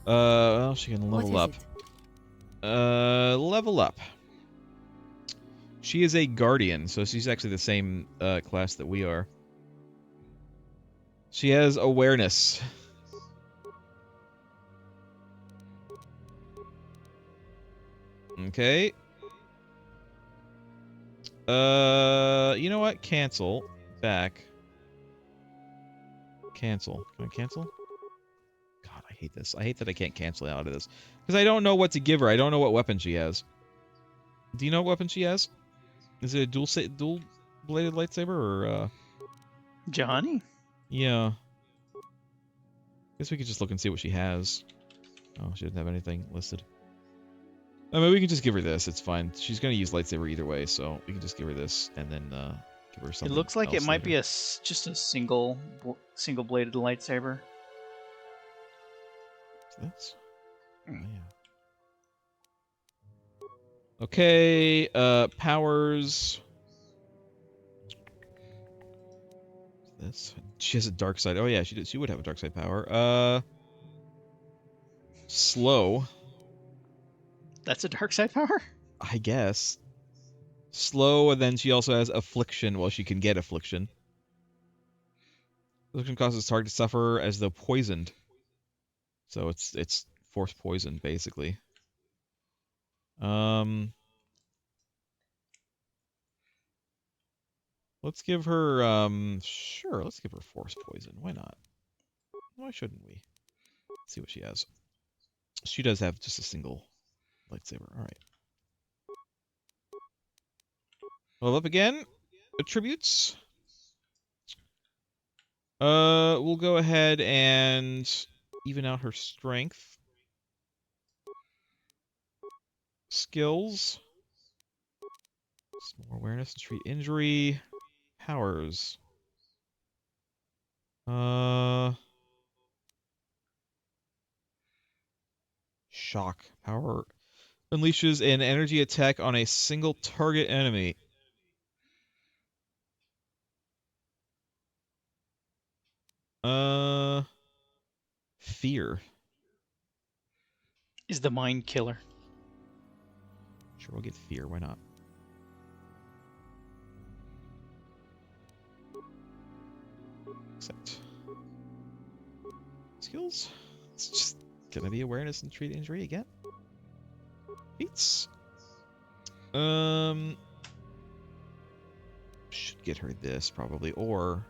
Well, she can level up. Level up. She is a guardian, so she's actually the same class that we are. She has awareness. Okay. You know what? Cancel. Back. Cancel. Can I cancel? God, I hate this. I hate that I can't cancel out of this. Because I don't know what to give her. I don't know what weapon she has. Do you know what weapon she has? Is it a dual-bladed lightsaber, or, Johnny? Yeah. Guess we could just look and see what she has. Oh, she doesn't have anything listed. I mean, we can just give her this. It's fine. She's going to use lightsaber either way, so we can just give her this and then give her something. It looks like it might later. be just a single-bladed lightsaber. This? Oh, yeah. Okay, powers. This. She has a dark side. Oh yeah, she would have a dark side power. Slow. That's a dark side power? I guess. Slow, and then she also has affliction. Well, she can get affliction. Affliction causes target to suffer as though poisoned. So it's force poison, basically. Let's give her, sure, let's give her force poison. Why not? Why shouldn't we? Let's see what she has. She does have just a single lightsaber. Alright. Level up again. Attributes. We'll go ahead and even out her strength. Skills. Some more awareness to treat injury. Powers. Shock. Power unleashes an energy attack on a single target enemy. Fear. Is the mind killer. Sure, we'll get fear. Why not? Accept. Skills. It's just gonna be awareness and treat injury again. Beats. Should get her this probably, or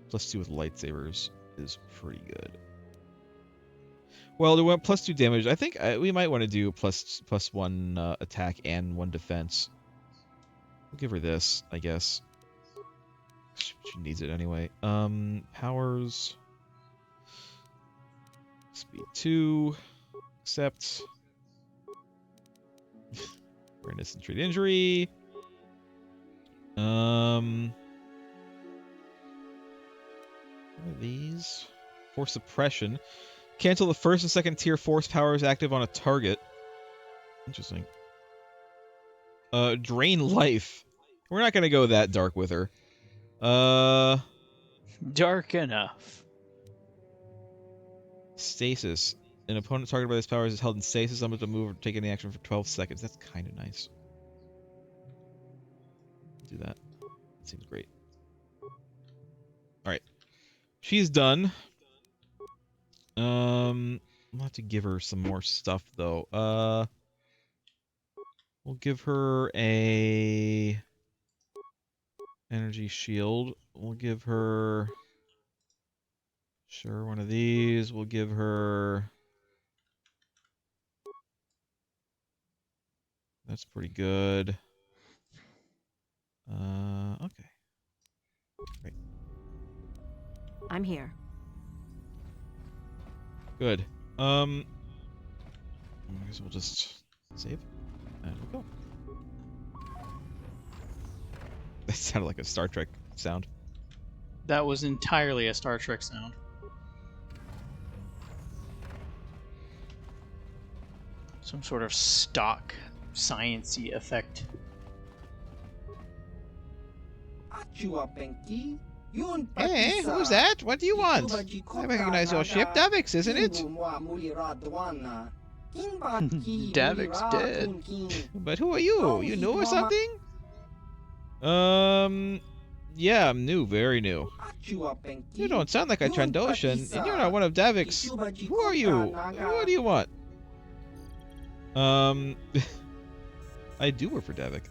+2 with lightsabers is pretty good. Well, they went +2 damage. I think we might want to do +1 attack and 1 defense. We'll give her this, I guess. She needs it anyway. Powers. Speed 2. Accept. Awareness and treat injury. What are these? Force suppression. Cancel the first and second tier force powers active on a target. Interesting. Drain life. We're not gonna go that dark with her. Dark enough. Stasis. An opponent targeted by this power is held in stasis, unable to move or take any action for 12 seconds. That's kind of nice. Do that. That seems great. Alright. She's done. I'll have to give her some more stuff, though. We'll give her a energy shield. We'll give her... Sure, one of these. We'll give her... That's pretty good. Okay. Great. I'm here. Good. I guess we'll just save. And we'll go. That sounded like a Star Trek sound. That was entirely a Star Trek sound. Some sort of stock science-y effect. Achua Benki, Hey, who's that? What do you want? I recognize your ship, Davix, isn't it? Davik's dead. But who are you? You new or something? Yeah, I'm new, very new. You don't sound like a Trandoshan, and you're not one of Davik's. Who are you? What do you want? I do work for Davik.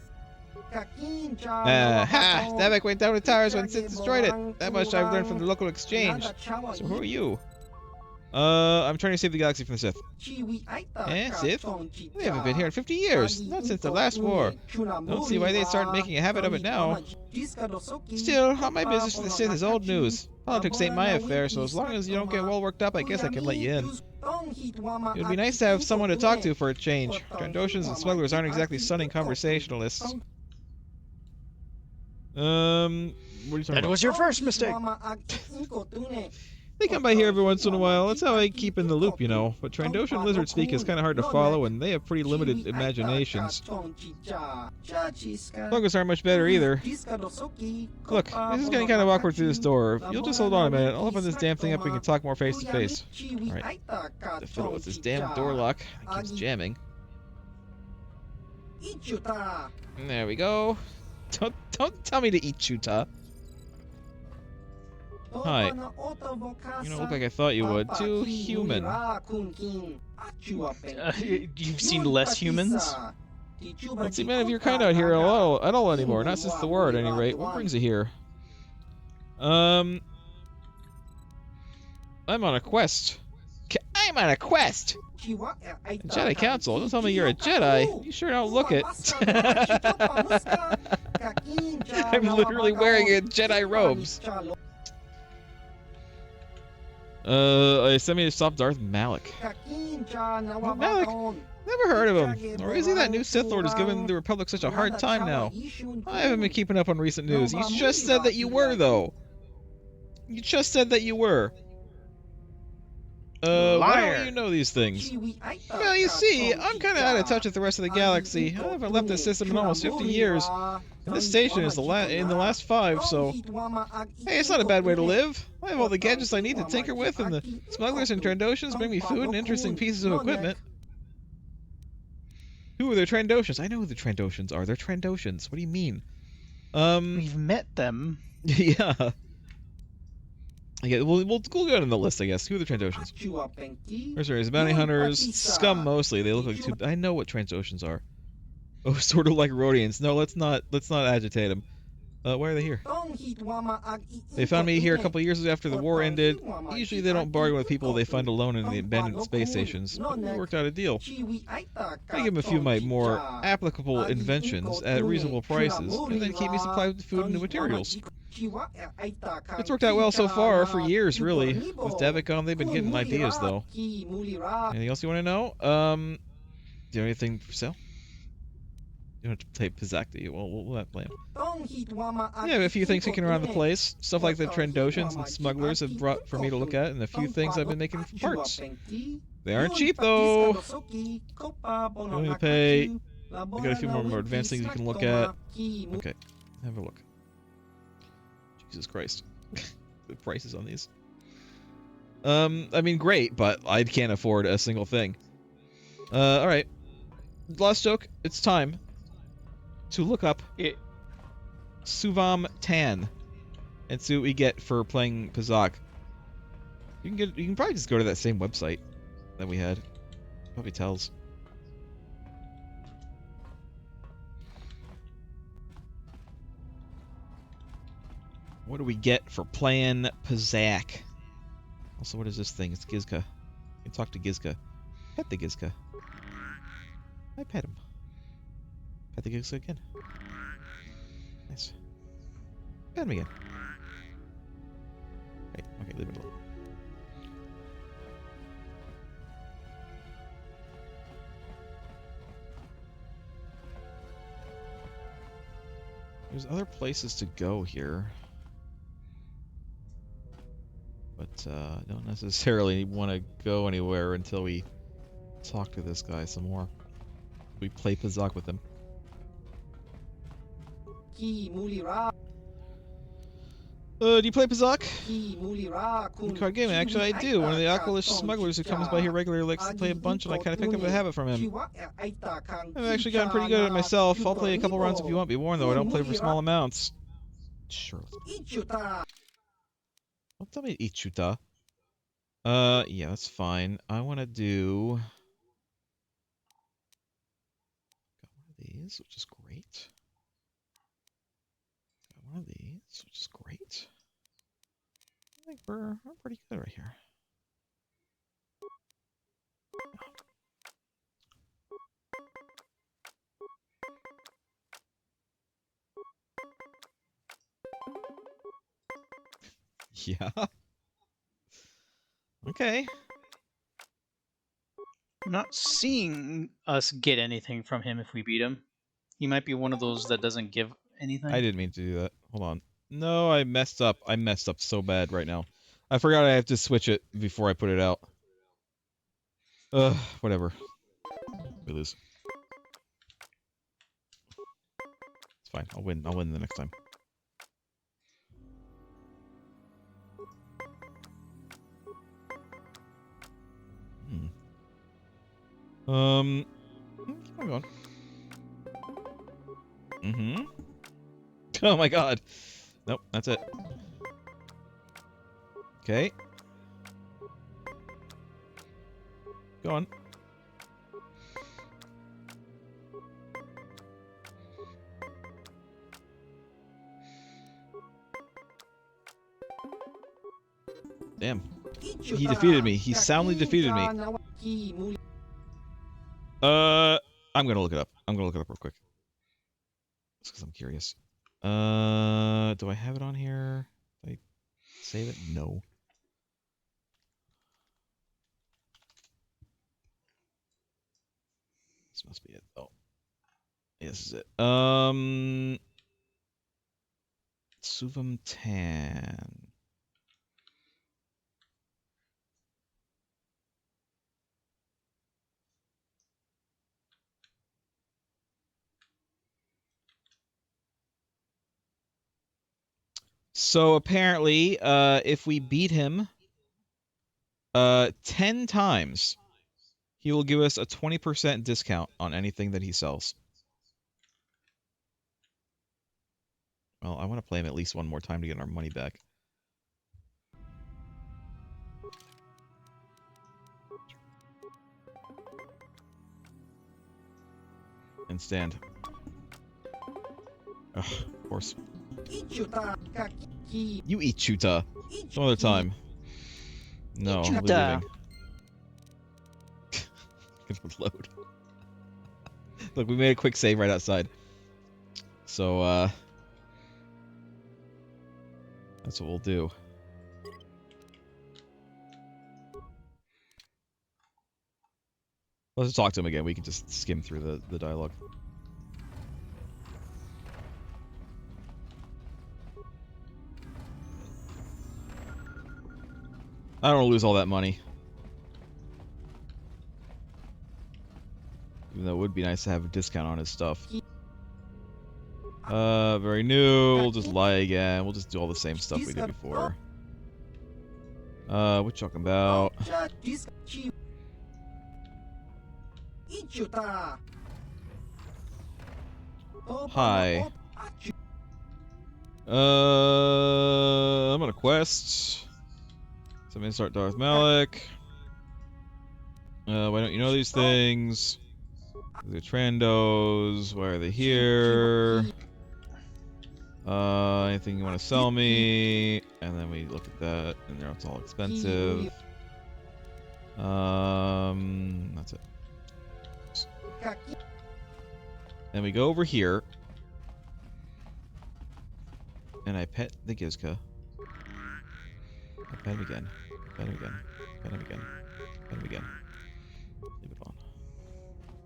Davik went down the towers when Sith destroyed it. That much I've learned from the local exchange. So who are you? I'm trying to save the galaxy from the Sith. Sith? We haven't been here in 50 years, not since the last war. Don't see why they'd start making a habit of it now. Still, all my business with the Sith is old news. Politics ain't my affair, so as long as you don't get well worked up, I guess I can let you in. It would be nice to have someone to talk to for a change. Trandoshans and smugglers aren't exactly stunning conversationalists. What are you talking That about? was your first mistake. They come by here every once in a while. That's how I keep in the loop, you know. But Trandoshan lizard speak is kind of hard to follow, and they have pretty limited imaginations. Smugglers aren't much better either. Look, this is getting kind of awkward through this door. If you'll just hold on a minute, I'll open this damn thing up and we can talk more face to face. Alright. To fiddle with this damn door lock. It keeps jamming. There we go. Don't tell me to eat Chuta. Hi. You don't look like I thought you would. Too human. You've seen less humans? Don't see many of your kind out here at all anymore. Not since the war, at any rate. What brings you here? I'm on a quest. I'm on a quest! Jedi Council, don't tell me you're a Jedi. You sure don't look it. I'm literally wearing a Jedi robes. Send me to stop Darth Malik. Malik? Never heard of him. Or is he that new Sith Lord who's giving the Republic such a hard time now? I haven't been keeping up on recent news. You just said that you were, though. You just said that you were. Why don't you know these things? Well, you see, I'm kind of out of touch with the rest of the galaxy. I haven't left this system in almost 50 years. And this station is in the last 5, so... Hey, it's not a bad way to live. I have all the gadgets I need to tinker with, and the smugglers and Trandoshans bring me food and interesting pieces of equipment. Who are the Trandoshans? I know who the Trandoshans are. They're Trandoshans. What do you mean? We've met them. Yeah. Okay, we'll go down on the list, I guess. Who are the Trandoshans? Mercenaries, bounty hunters, scum mostly. They look like two... I know what Trandoshans are. Oh, sort of like Rhodians. No, let's not agitate them. Why are they here? They found me here a couple years after the war ended. Usually they don't bargain with people they find alone in the abandoned space stations. But we worked out a deal. I give them a few of my more applicable inventions at reasonable prices, and then keep me supplied with food and new materials. It's worked out well so far, for years, really. With Davik gone, they've been getting ideas, though. Anything else you want to know? Do you have anything for sale? You don't have to type Pizak, do you? Well, we'll have plan. Yeah, I have a few things kicking around the place. Stuff like the Trandoshans and smugglers have brought for me to look at, and a few things I've been making from parts. They aren't cheap, though. You don't need to pay. I got a few more advanced things you can look at. Okay, have a look. Jesus Christ. The prices on these. I mean, great, but I can't afford a single thing. Alright. Last joke, it's time to look up Suvam Tan and see what we get for playing Pizak. You can probably just go to that same website that we had. Probably tells. What do we get for playing Pizak? Also, what is this thing? It's Gizka. You can talk to Gizka. Pet the Gizka. I pet him. Pet the Gizka again. Nice. Pet him again. Right, okay, leave it alone. There's other places to go here. But, don't necessarily want to go anywhere until we talk to this guy some more. We play Pizak with him. Do you play Pazak? Card game, actually I do. One of the Aqualish smugglers who comes by here regularly likes to play a bunch, and I kind of picked up a habit from him. I've actually gotten pretty good at it myself. I'll play a couple rounds if you want. Be warned though, I don't play for small amounts. Sure. Don't tell me Ichuta. Yeah, that's fine. I want to do... Got one of these, which is great. Got one of these, which is great. I think we're pretty good right here. Yeah. Okay. I'm not seeing us get anything from him if we beat him. He might be one of those that doesn't give anything. I didn't mean to do that. Hold on. No, I messed up. I messed up so bad right now. I forgot I have to switch it before I put it out. Ugh, whatever. We lose. It's fine. I'll win. I'll win the next time. Keep on going. Mm-hmm. Oh my god. Nope, that's it. Okay. Go on. Damn. He defeated me. He soundly defeated me. I'm gonna look it up. I'm gonna look it up real quick. Just because I'm curious. Do I have it on here? Did I save it? No. This must be it. Oh. Yeah, this is it. Suvam Tan. So apparently, if we beat him 10 times, he will give us a 20% discount on anything that he sells. Well, I want to play him at least one more time to get our money back. And stand. Ugh, of course. You eat Chuta. Some other time. No, I'm leaving. Gonna load. Look, we made a quick save right outside. So, that's what we'll do. Let's just talk to him again. We can just skim through the dialogue. I don't want to lose all that money. Even though it would be nice to have a discount on his stuff. Very new. We'll just lie again. We'll just do all the same stuff we did before. What you talking about? Hi. I'm on a quest. Somebody start Darth Malik. Why don't you know these things? The Trandos. Why are they here? Anything you want to sell me? And then we look at that, and it's all expensive. That's it. Then we go over here, and I pet the Gizka. I pet him again. Pet him again. Pet him again. Pet him again. Leave it alone.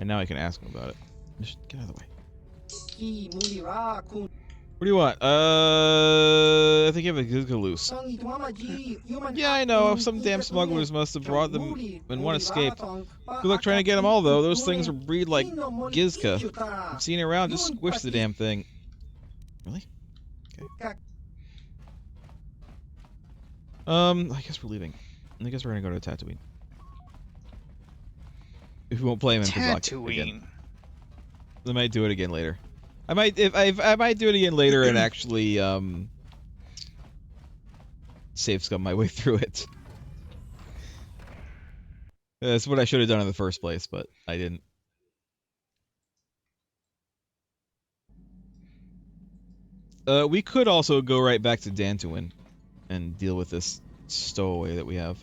And now I can ask him about it. Just get out of the way. What do you want? I think you have a Gizka loose. Yeah, I know. Some damn smugglers must have brought them and one escaped. Good luck trying to get them all, though. Those things breed like Gizka. I'm seeing it around. Just squish the damn thing. Really? Okay. I guess we're leaving. I guess we're gonna go to Tatooine. If we won't play him in Kazakh again. I might do it again later. I might do it again later and actually save scum my way through it. That's what I should have done in the first place, but I didn't. We could also go right back to Tatooine and deal with this stowaway that we have.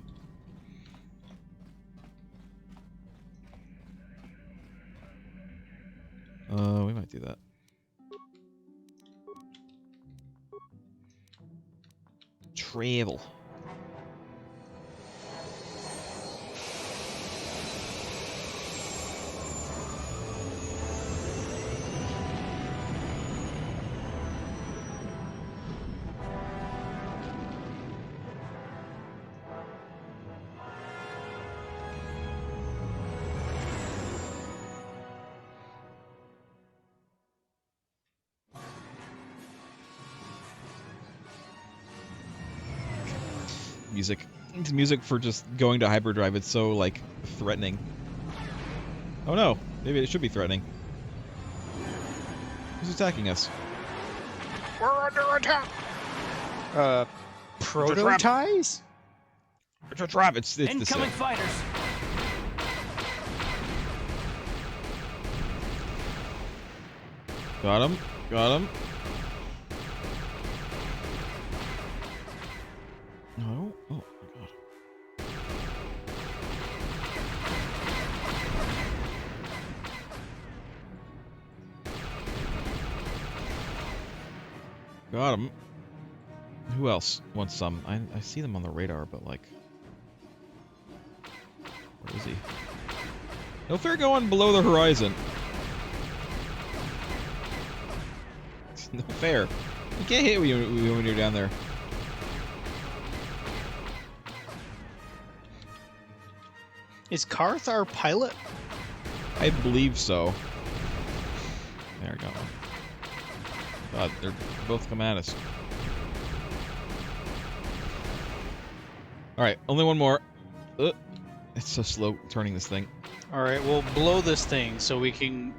We might do that. Travel. Music. It's music for just going to hyperdrive. It's so, like, threatening. Oh no. Maybe it should be threatening. Who's attacking us? We're under attack! Prototypes? It's a trap! It's Incoming the fighters! Got him. Got him. No. Oh, my God. Got him. Who else wants some? I see them on the radar, but like... Where is he? No fair going below the horizon. No fair. You can't hit when you're down there. Is Karth our pilot? I believe so. There, got one. God, they're both coming at us. Alright, only one more. It's so slow turning this thing. Alright, we'll blow this thing so we can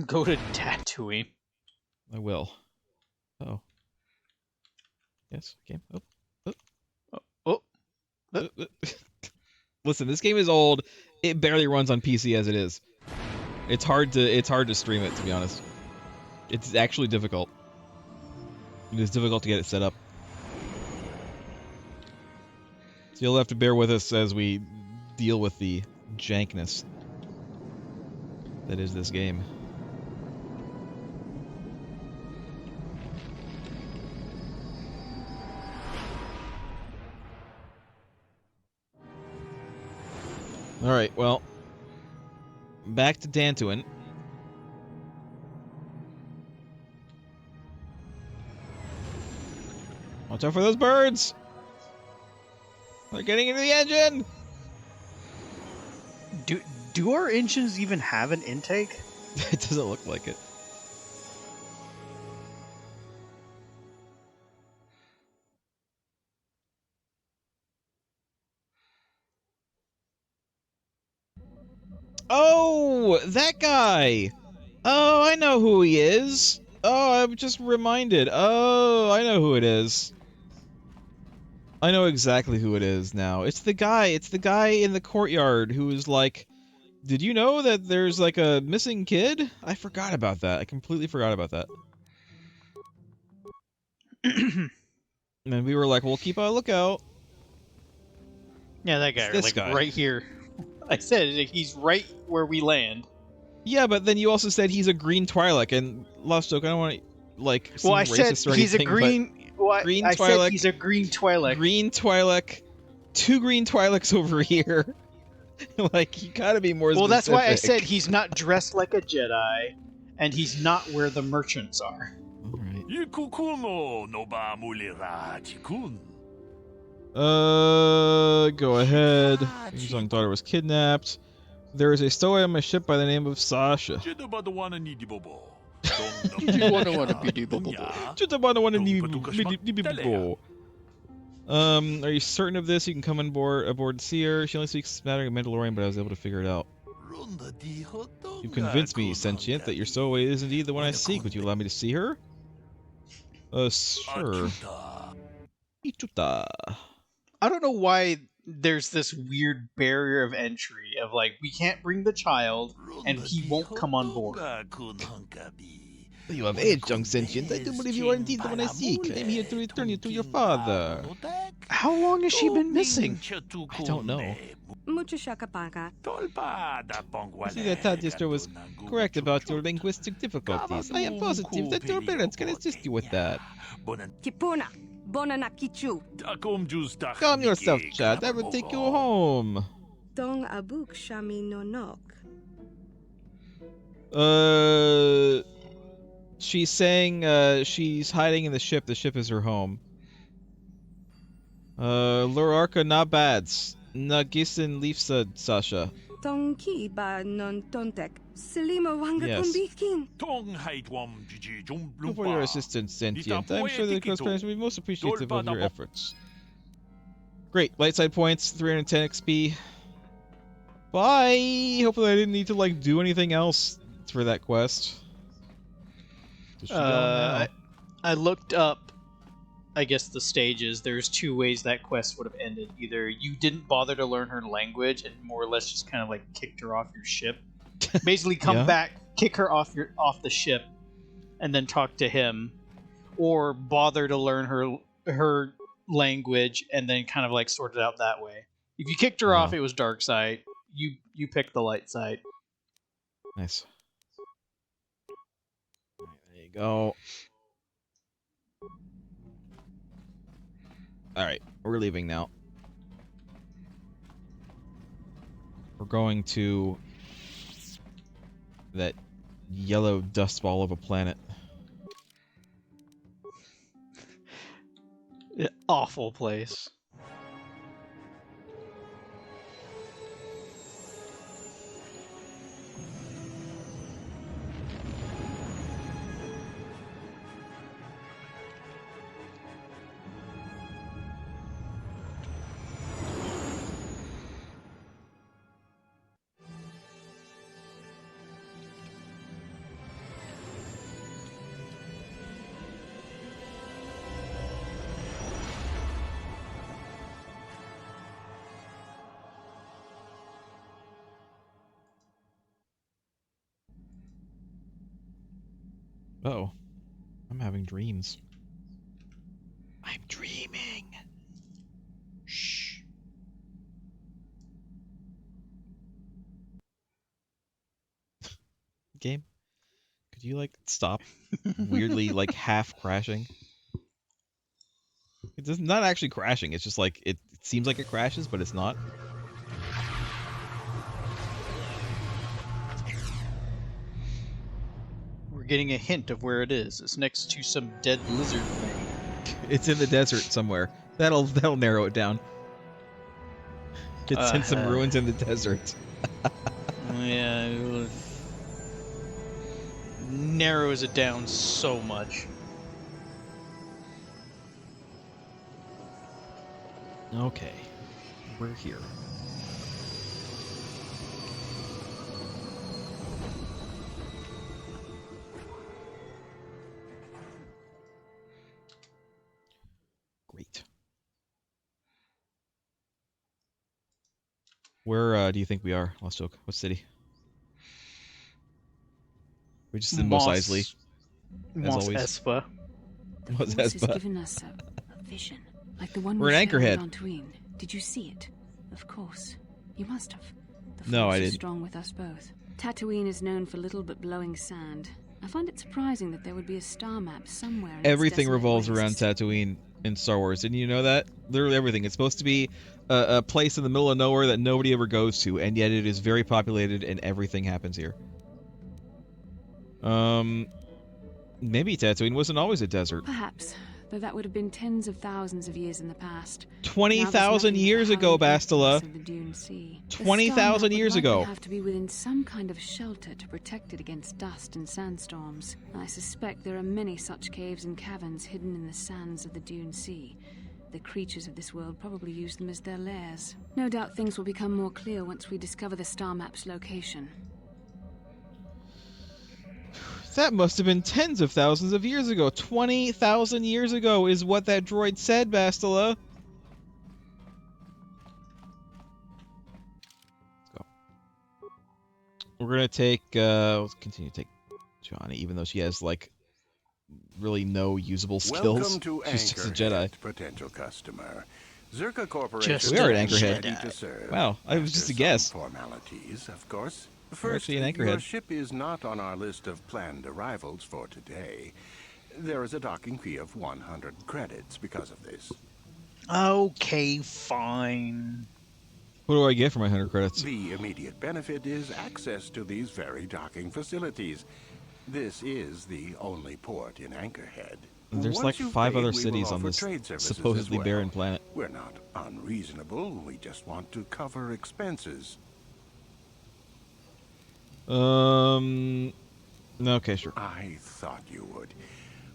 go to Tatooine. I will. Oh. Yes, game. Listen, this game is old. It barely runs on PC as it is. It's hard to stream it, to be honest. It's actually difficult. It is difficult to get it set up. So you'll have to bear with us as we deal with the jankness that is this game. Alright, well, back to Tatooine. Watch out for those birds! They're getting into the engine! Do our engines even have an intake? It doesn't look like it. Oh, that guy! Oh, I know who he is. Oh, I'm just reminded. Oh, I know who it is. I know exactly who it is now. It's the guy in the courtyard who is like, did you know that there's like a missing kid? I forgot about that. I completely forgot about that. And we were like, well, keep a lookout. Yeah, that guy, This like guy. right here. I said he's right where we land. Yeah, but then you also said he's a green Twi'lek, and Lost Oak, I don't want to, like, seem Well, I said racist or he's anything, a green. Well, green I Twi'lek- said he's a green Twi'lek. Green Twi'lek, 2 green Twi'leks over here. Like, you gotta be more Well, specific. that's why I said he's not dressed like a Jedi, and he's not where the merchants are. Alright. Go ahead. Young daughter was kidnapped. There is a stowaway on my ship by the name of Sasha. Are you certain of this? You can come on board aboard and see her. She only speaks Mandarin and Mandalorian, but I was able to figure it out. You convinced me, sentient, that your stowaway is indeed the one I seek. Would you allow me to see her? Sure. Ichuta. I don't know why there's this weird barrier of entry of like we can't bring the child and he won't come on board. You have aged, young sentient. I do believe you are indeed the one I seek. I am here to return you to your father. How long has she been missing? I don't know. Mucho shakapaka. I see that Tatooine was correct about your linguistic difficulties. I am positive that your parents can assist you with that. Kipuna. Bonana kichu. Calm yourself, Chad. I will take you home. Dong abuk shami no nok. She's saying, she's hiding in the ship. The ship is her home. Lurarka not bads. Nagisin Leafsa, Sasha. Tong ki ba non tontek. Selima wanga Yes. kumbikin. Thank you for your assistance, Sentient. I'm sure the Ghost Parents will be most appreciative of your efforts. Great. Light side points, 310 XP. Bye! Hopefully I didn't need to, like, do anything else for that quest. Does she go now? I looked up, I guess, the stages. There's two ways that quest would have ended. Either you didn't bother to learn her language and more or less just kind of like kicked her off your ship. Basically come Yeah. back, kick her off the ship, and then talk to him. Or bother to learn her language and then kind of like sort it out that way. If you kicked her off, it was dark side. You picked the light side. Nice. Alright, there you go. Alright, we're leaving now. We're going to that yellow dust ball of a planet. Awful place. Uh-oh. I'm having dreams. I'm dreaming. Shh. Game? Could you, like, stop weirdly, like, half crashing? It's not actually crashing. It's just, like, it seems like it crashes, but it's not. We're getting a hint of where it is. It's next to some dead lizard thing. It's in the desert somewhere. That'll narrow it down. It's in some ruins in the desert. Yeah, it narrows it down so much. Okay. We're here. Great. Where do you think we are, Lost Oak? What city? We're just in Mos Eisley. Mos always. Espa. The What's voice that, has bud? given us a vision, like the one We're we an shared Anchorhead. on Tatooine. Did you see it? Of course. You must have. The No, force I is didn't. strong with us both. Tatooine is known for little but blowing sand. I find it surprising that there would be a star map somewhere in its Everything desolate revolves around wastes. Tatooine in Star Wars. Didn't you know that? Literally everything. It's supposed to be a place in the middle of nowhere that nobody ever goes to, and yet it is very populated and everything happens here. Maybe Tatooine wasn't always a desert. Perhaps, though that would have been tens of thousands of years in the past. 20,000 years ago, Bastila. 20,000 years ago. Have to be within some kind of shelter to protect it against dust and sandstorms. I suspect there are many such caves and caverns hidden in the sands of the Dune Sea. The creatures of this world probably use them as their lairs. No doubt things will become more clear once we discover the star map's location. That must have been tens of thousands of years ago. 20,000 years ago is what that droid said, Bastila. Let's go. We're gonna take, let's continue to take Johnny, even though she has, like, really no usable skills. Welcome to She's just a Jedi. Anchorhead, potential customer. Zerka Corporation Just We are at a Anchorhead. ready to serve. Wow, I was After just a some guess. Formalities, of course. We're First, actually in your Anchorhead. ship is not on our list of planned arrivals for today. There is a docking fee of 100 credits because of this. Okay, fine. What do I get for my 100 credits? The immediate benefit is access to these very docking facilities. This is the only port in Anchorhead. There's Once like you've 5 paid, other we will cities on offer this trade services supposedly as well. barren planet. We're not unreasonable. We just want to cover expenses. Okay, sure. I thought you would.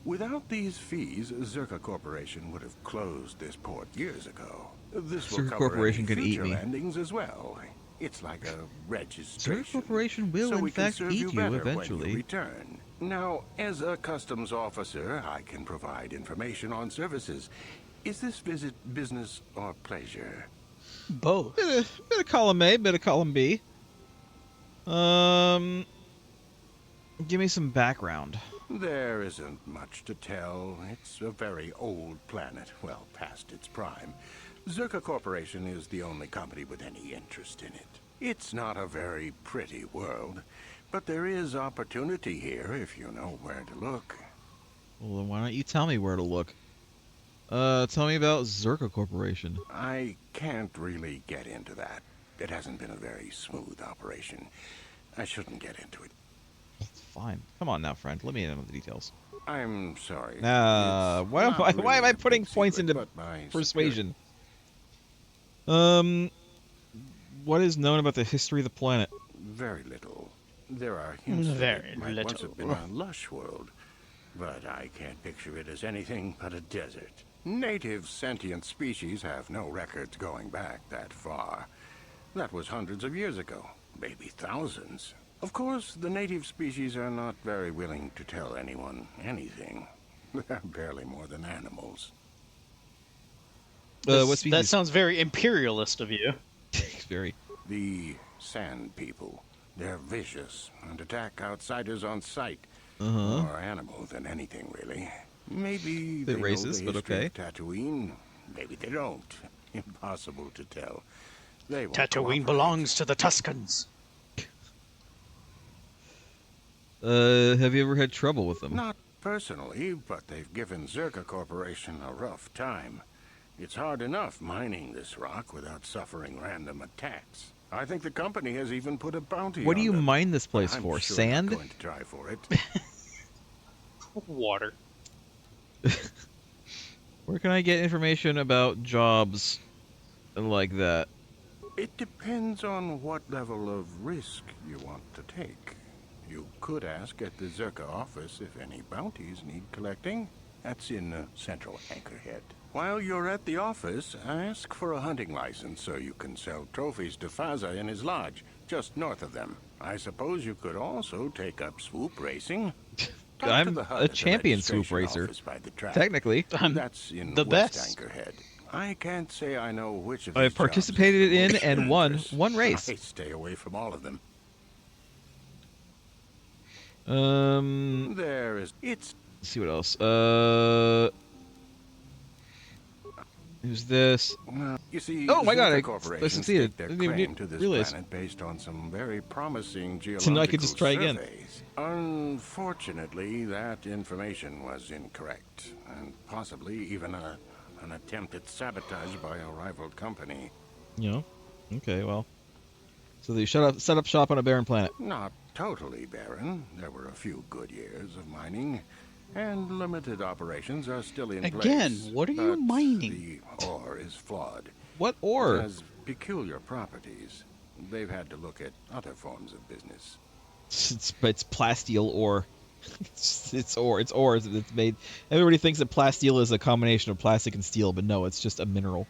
Without these fees, Zerka Corporation would have closed this port years ago. This will Zerka cover Corporation any could eat future me. landings as well. It's like a registration. Zerka Corporation will, so in we can fact, serve eat you you better eventually. when you return. Now, as a customs officer, I can provide information on services. Is this visit business or pleasure? Both. Bit of column A, bit of column B. Give me some background. There isn't much to tell. It's a very old planet, well past its prime. Zerka Corporation is the only company with any interest in it. It's not a very pretty world, but there is opportunity here if you know where to look. Well, then why don't you tell me where to look? Tell me about Zerka Corporation. I can't really get into that. It hasn't been a very smooth operation. I shouldn't get into it. Fine. Come on now, friend. Let me in on the details. I'm sorry. Why am I putting points into persuasion? What is known about the history of the planet? Very little. There are hints that Very it might once have been little. a lush world, but I can't picture it as anything but a desert. Native sentient species have no records going back that far. That was hundreds of years ago, maybe thousands. Of course, the native species are not very willing to tell anyone anything. They're barely more than animals. What species? That sounds very imperialist of you. Very. The Sand People. They're vicious and attack outsiders on sight. Uh-huh. More animal than anything, really. Maybe Bit they racist, know the but history okay. of Tatooine. Maybe they don't. Impossible to tell. They won't Tatooine cooperate. belongs to the Tuscans. Have you ever had trouble with them? Not personally, but they've given Zerka Corporation a rough time. It's hard enough mining this rock without suffering random attacks. I think the company has even put a bounty What on do you them. mine this place I'm for? sure Sand? Not going to try for it. Water. Where can I get information about jobs like that? It depends on what level of risk you want to take. You could ask at the Zerka office if any bounties need collecting. That's in Central Anchorhead. While you're at the office, ask for a hunting license so you can sell trophies to Faza in his lodge, just north of them. I suppose you could also take up swoop racing. Talk to I'm the HUD a at the champion swoop registration racer. office by the track. Technically. I'm That's in the West best. Anchorhead. I can't say I know which of I've these jobs participated is the in most and won dangerous. one race. I stay away from all of them. There is. It's Let's see what else. Who's this? you see. Oh my God, Zerka I Corporation succeeded. staked their I didn't even claim to this realize. planet based on some very promising So now I geological could just try again. surveys. Unfortunately, that information was incorrect, and possibly even an attempt at sabotage by a rival company. You know? Okay, well. So they set up shop on a barren planet. Not totally barren. There were a few good years of mining, and limited operations are still in place. Again, what are you but mining? The ore is flawed. What It ore? has peculiar properties. They've had to look at other forms of business. It's plasteel ore. It's ore. It's ore. It's made. Everybody thinks that plasteel is a combination of plastic and steel, but no, it's just a mineral.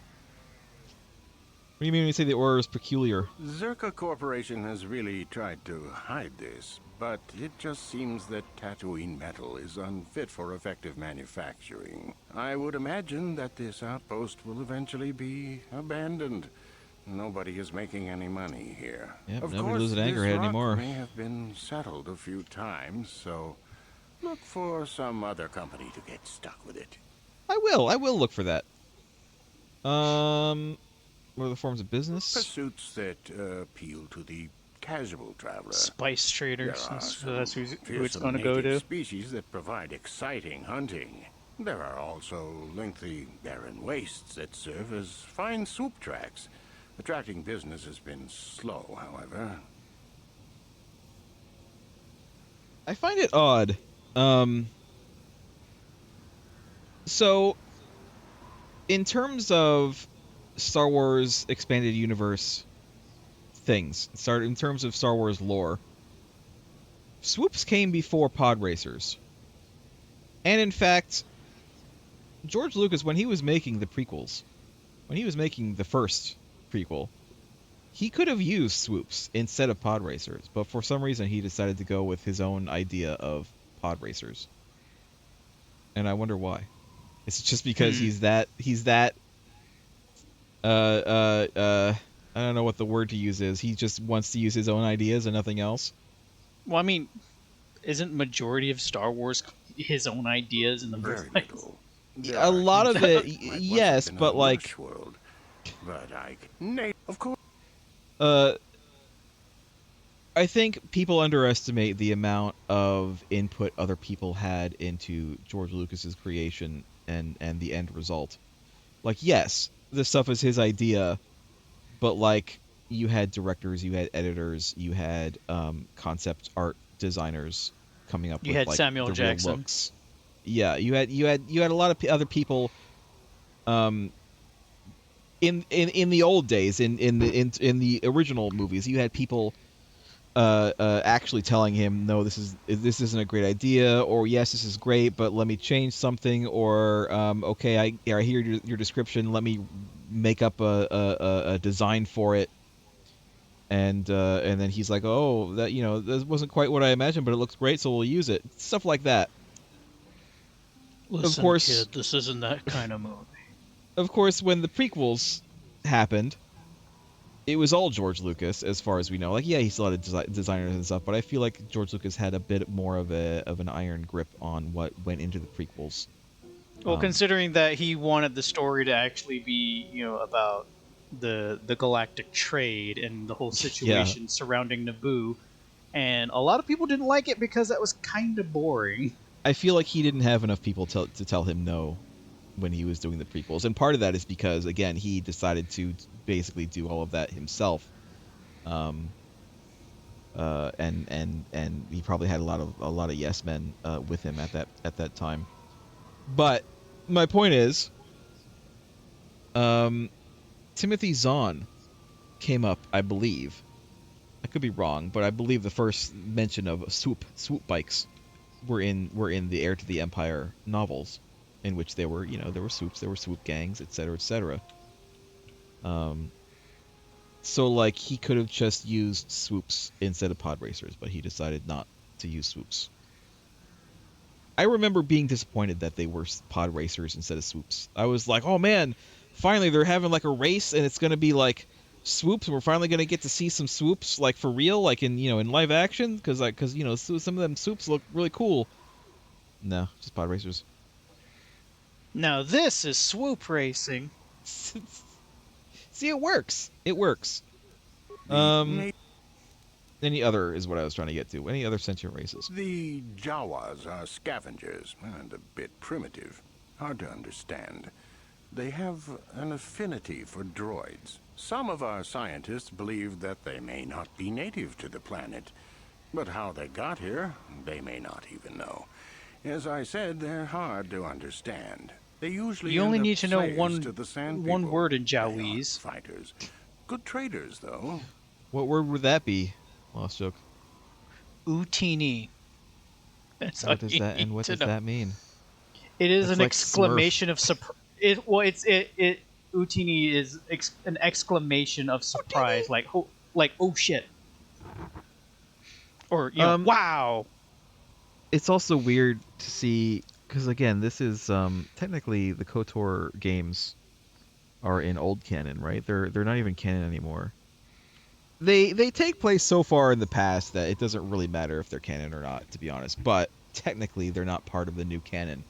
What do you mean when you say the ore is peculiar? Zerka Corporation has really tried to hide this, but it just seems that Tatooine metal is unfit for effective manufacturing. I would imagine that this outpost will eventually be abandoned. Nobody is making any money here. Yep, Of nobody course, loses an this anchorhead rock anymore. may have been settled a few times, so look for some other company to get stuck with it. I will look for that. What are the forms of business? Pursuits that appeal to the casual traveler. Spice There traders. are So that's who it's fearsome going to go native to. species that provide exciting hunting. There are also lengthy, barren wastes that serve as fine swoop tracks. Attracting business has been slow, however. I find it odd. So, in terms of Star Wars expanded universe things, in terms of Star Wars lore, swoops came before pod racers. And in fact, George Lucas, when he was making the prequels, when he was making the first prequel, he could have used swoops instead of pod racers, but for some reason he decided to go with his own idea of pod racers. And I wonder why. Is it just because he's that I don't know what the word to use is. He just wants to use his own ideas and nothing else? Well, I mean, isn't majority of Star Wars his own ideas in the first Very place? little. There A are lot of it, hints that might once yes, have been but a like, lush world. But of course. I think people underestimate the amount of input other people had into George Lucas's creation and the end result. Like, yes, this stuff is his idea, but like, you had directors, you had editors, you had concept art designers coming up You with had like Samuel the Jackson. real looks. Yeah, you had a lot of other people. In the old days, in the original movies, you had people actually telling him, no, this isn't a great idea, or yes, this is great, but let me change something, or okay, I hear your description, let me make up a design for it, and then he's like, oh, that this wasn't quite what I imagined, but it looks great, so we'll use it. Stuff like that. Listen, course- kid, this isn't that kind of movie. Of course, when the prequels happened, it was all George Lucas, as far as we know. Like, yeah, he still had designers and stuff, but I feel like George Lucas had a bit more of an iron grip on what went into the prequels. Well, considering that he wanted the story to actually be, about the galactic trade and the whole situation surrounding Naboo, and a lot of people didn't like it because that was kind of boring. I feel like he didn't have enough people to tell him no when he was doing the prequels, and part of that is because, again, he decided to basically do all of that himself, and he probably had a lot of yes men with him at that time. But my point is, Timothy Zahn came up, I believe. I could be wrong, but I believe the first mention of swoop bikes were in the Heir to the Empire novels, in which there were swoops, there were swoop gangs, etc., etc. So like, he could have just used swoops instead of pod racers, but he decided not to use swoops. I remember being disappointed that they were pod racers instead of swoops. I was like, oh man, finally they're having like a race, and it's gonna be like swoops, and we're finally gonna get to see some swoops like for real, like in in live action, because some of them swoops look really cool. No, just pod racers. Now this is swoop racing. See, it works. It works. Any other is what I was trying to get to. Any other sentient races? The Jawas are scavengers and a bit primitive. Hard to understand. They have an affinity for droids. Some of our scientists believe that they may not be native to the planet. But how they got here, they may not even know. As I said, they're hard to understand. They usually You only end up need to know slaves to the Sand one People. word in They aren't Jawese. fighters. Good traders, though. What word would that be? Lost joke. Utini. That's all What does you that need and what to does know. that mean? It is That's an like exclamation of surprise. Utini is an exclamation of surprise, like oh shit, or Um, wow. it's also weird to see because again, this is technically the KOTOR games are in old canon, right? They're not even canon anymore. They take place so far in the past that it doesn't really matter if they're canon or not, to be honest. But technically, they're not part of the new canon.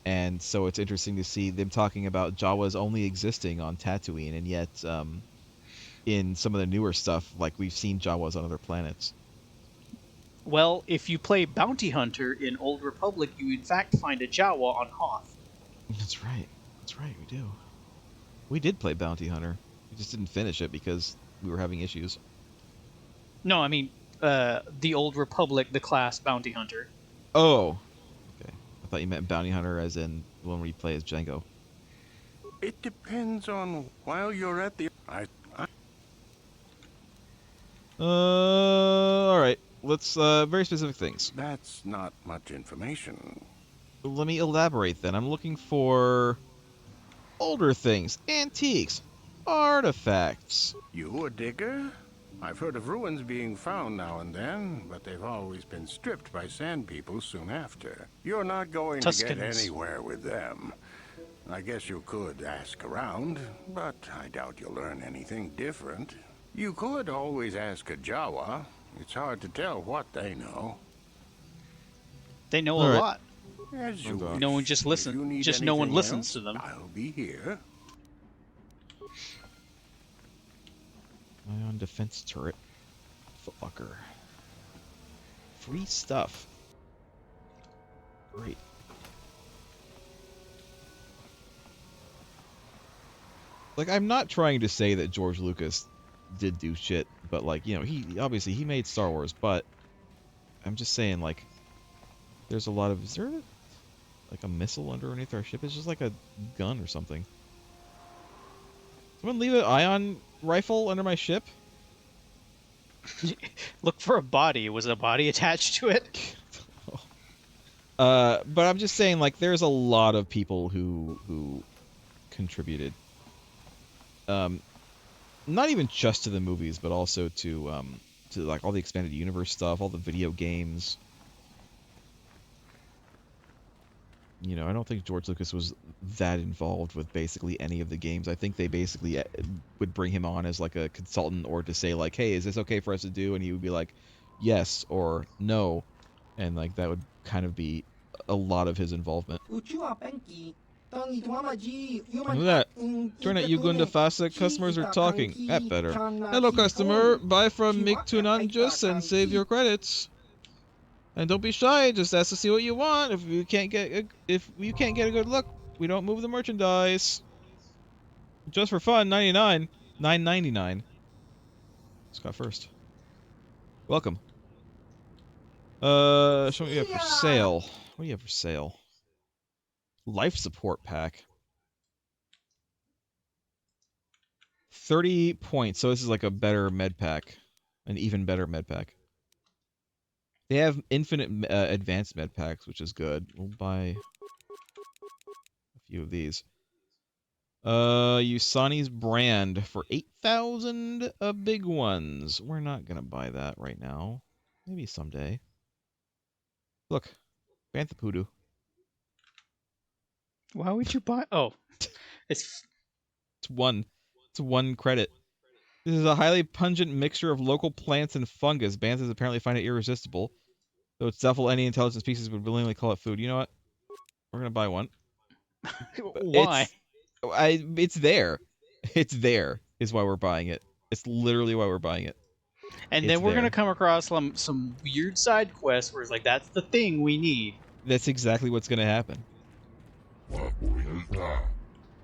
And so it's interesting to see them talking about Jawas only existing on Tatooine, and yet in some of the newer stuff, like we've seen Jawas on other planets. Well, if you play Bounty Hunter in Old Republic, you in fact find a Jawa on Hoth. That's right. That's right. We do. We did play Bounty Hunter. We just didn't finish it because we were having issues. No, I mean the Old Republic, the class Bounty Hunter. Oh. Okay. I thought you meant Bounty Hunter as in the one where you play as Django. It depends on while you're at the... All right. Let's very specific things. That's not much information. Let me elaborate then. I'm looking for older things, antiques, artifacts. You a digger? I've heard of ruins being found now and then, but they've always been stripped by sand people soon after. You're not going to get Tuscans. anywhere with them. I guess you could ask around, but I doubt you'll learn anything different. You could always ask a Jawa. It's hard to tell what they know. They know All a right. lot. As you Okay. wish. No one just If you listens. need Just no one anything listens else, to them. I'll be here. Ion defense turret. Footlocker. Free stuff. Great. Like, I'm not trying to say that George Lucas did do shit, but like, he obviously he made Star Wars, but I'm just saying, like, there's a lot of, is there like a missile underneath our ship? It's just like a gun or something. Someone leave an ion rifle under my ship? Look for a body. Was a body attached to it? But I'm just saying, like, there's a lot of people who contributed. Not even just to the movies, but also to like all the expanded universe stuff, all the video games. I don't think George Lucas was that involved with basically any of the games. I think they basically would bring him on as like a consultant or to say like, hey, is this okay for us to do? And he would be like, yes or no. And like that would kind of be a lot of his involvement. Look at that. Turn at Ugunda Fasa. Customers are talking. That better. Hello, customer. Buy from Miktunanjus and save your credits. And don't be shy. Just ask to see what you want. If you can't get a good look, we don't move the merchandise. Just for fun, $99. $9.99. Scott first. Welcome. Show me what you have for sale. What do you have for sale? Life support pack. 30 points. So this is like a better med pack. An even better med pack. They have infinite advanced med packs, which is good. We'll buy a few of these. Usani's brand for 8,000 big ones. We're not gonna buy that right now. Maybe someday. Look, Bantha Poodoo. Why would you buy? Oh, it's It's one credit. This is a highly pungent mixture of local plants and fungus. Banthas apparently find it irresistible. Though it's doubtful any intelligent species would willingly call it food. You know what? We're gonna buy one. why. It's there. It's there is why we're buying it. It's literally why we're buying it. And It's then we're there. gonna come across some weird side quest where it's like that's the thing we need. That's exactly what's gonna happen.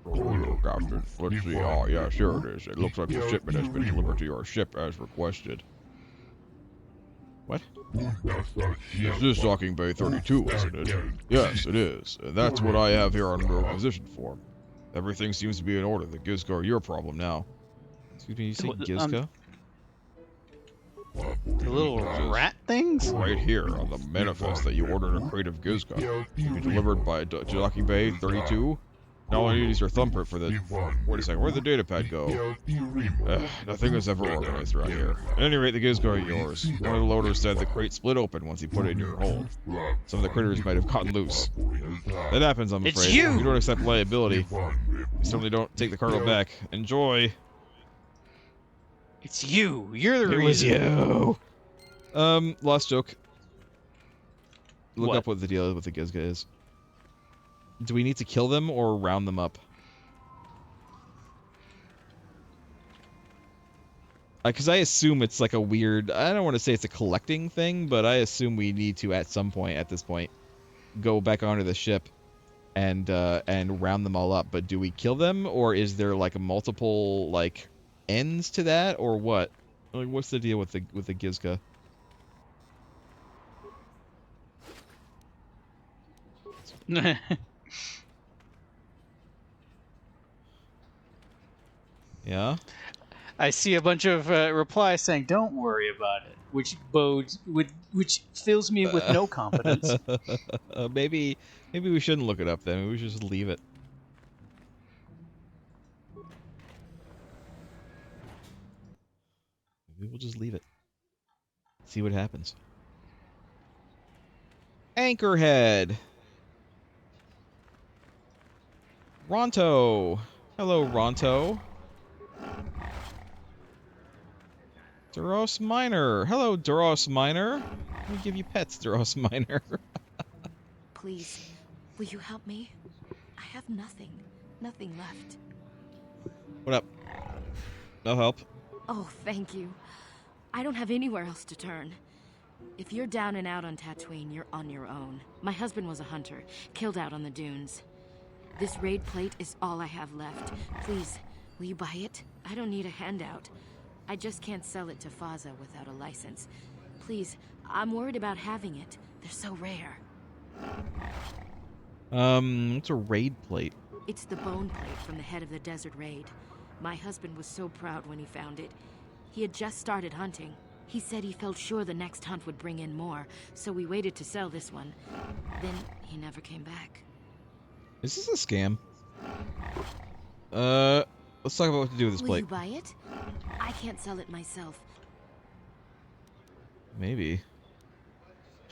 Oh, Captain. Let's see. Oh, yeah, sure it is. It looks like the shipment has been delivered to your ship as requested. What? This is Docking Bay 32, isn't it? Yes, it is. And that's what I have here on the requisition form. Everything seems to be in order. The Gizka are your problem now. Excuse me, you say Gizka? The little rat things? Right here on the manifest that you ordered a crate of Gizka. To be delivered by Jockey Bay 32. Now all I need is your thumbprint for the... Wait a second, where'd the data pad go? Nothing is ever organized around here. At any rate, the Gizka are yours. One of the loaders said the crate split open once he put it in your hold. Some of the critters might have gotten loose. That happens, I'm afraid. It's you! We don't accept liability. We certainly don't take the cargo back. Enjoy. It's you. You're the reason. It was you. Lost joke. Look What? up what the deal with the Gizka is. Do we need to kill them or round them up? Because I assume it's like a weird... I don't want to say it's a collecting thing, but I assume we need to, at some point, at this point, go back onto the ship and round them all up. But do we kill them, or is there like a multiple like ends to that, or what? Like, what's the deal with the Gizka? Yeah. I see a bunch of replies saying, "Don't worry about it," which fills me with no confidence. Maybe we shouldn't look it up then. Maybe we should just leave it. Maybe we'll just leave it. See what happens. Anchorhead. Ronto. Hello, Ronto. Duros Minor. Hello, Duros Minor. Let me give you pets, Duros Minor. Please, will you help me? I have nothing left. What up? No help. Oh, thank you. I don't have anywhere else to turn. If you're down and out on Tatooine, you're on your own. My husband was a hunter, killed out on the dunes. This raid plate is all I have left. Please, will you buy it? I don't need a handout. I just can't sell it to Faza without a license. Please, I'm worried about having it. They're so rare. What's a raid plate? It's the bone plate from the head of the desert raid. My husband was so proud when he found it. He had just started hunting. He said he felt sure the next hunt would bring in more, so we waited to sell this one. Then he never came back. Is this a scam? Let's talk about what to do with this Will plate. you buy it? I can't sell it myself. Maybe.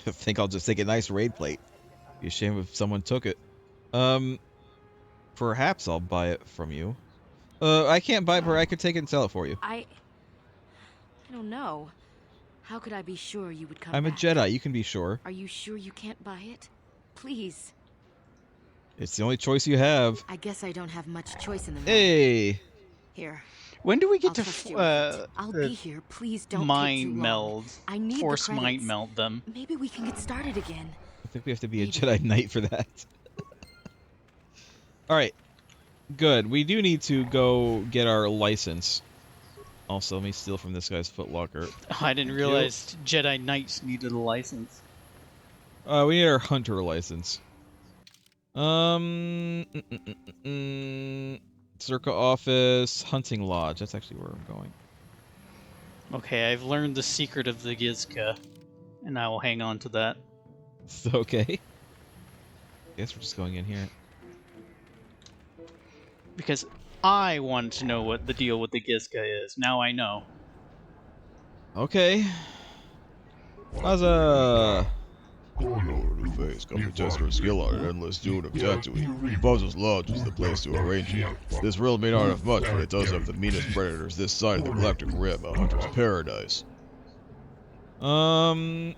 I think I'll just take a nice raid plate. Be a shame if someone took it. Perhaps I'll buy it from you. I can't buy it, but I could take it and sell it for you. I don't know. How could I be sure you would come I'm a back? Jedi, you can be sure. Are you sure you can't buy it? Please. It's the only choice you have. I guess I don't have much choice in the matter. Hey! Here. When do we get I'll to trust you with it. I'll be here. Please don't take too mind long. meld? I need Force the mind credits. meld them. Maybe we can get started again. I think we have to be a Jedi Knight for that. Alright. Good. We do need to go get our license. Also, let me steal from this guy's footlocker. Oh, I didn't realize Jedi Knights needed a license. We need our hunter license. Circa office, hunting lodge. That's actually where I'm going. Okay, I've learned the secret of the Gizka, and I will hang on to that. It's okay. Guess we're just going in here. Because I wanted to know what the deal with the Gizka is. Now I know. Okay. Faza! New face, come to test her skill on an endless dune of Tatooine. Faza's Lodge is the place to arrange it. This world may not have much, but it does have the meanest predators this side of the Galactic Rim, a hunter's paradise. What are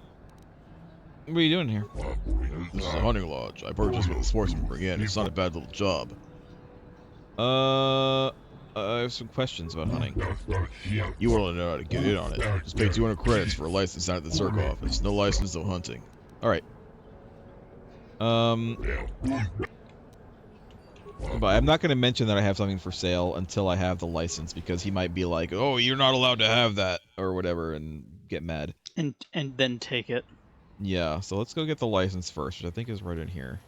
you doing here? This is a hunting lodge. I purchased what the sportsmen bring in. It's not a bad little job. I have some questions about hunting. You want to know how to get in on it. Just pay 200 credits for a license down at the Circa office. No license, no hunting. Alright. But I'm not going to mention that I have something for sale until I have the license, because he might be like, oh, you're not allowed to have that, or whatever, and get mad. And then take it. Yeah, so let's go get the license first, which I think is right in here.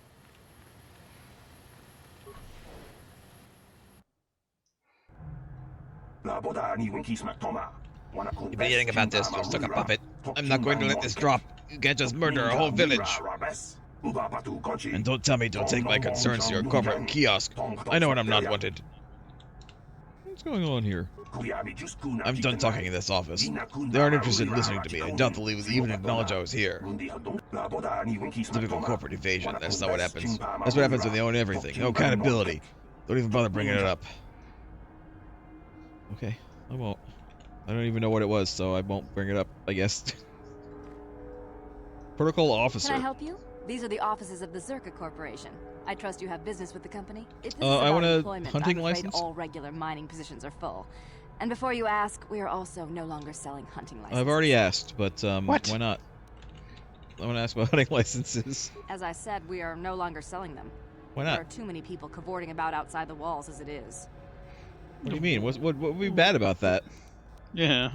You've been yelling about this, you sucker puppet. I'm not going to let this drop. You can't just murder a whole village. And don't tell me don't take my concerns to your corporate kiosk. I know when I'm not wanted. What's going on here? I'm done talking in this office. They aren't interested in listening to me. I doubt they'll even acknowledge I was here. Typical corporate evasion. That's not what happens. That's what happens when they own everything. No accountability. Don't even bother bringing it up. Okay, I won't. I don't even know what it was, so I won't bring it up, I guess. Protocol officer. Can I help you? These are the offices of the Zerka Corporation. I trust you have business with the company. If this I want a employment, hunting I'm afraid license. all regular mining positions are full. And before you ask, we are also no longer selling hunting licenses. I've already asked, but What? why not? I want to ask about hunting licenses. As I said, we are no longer selling them. Why There not? are too many people cavorting about outside the walls as it is. What do you mean? What would be bad about that? Yeah.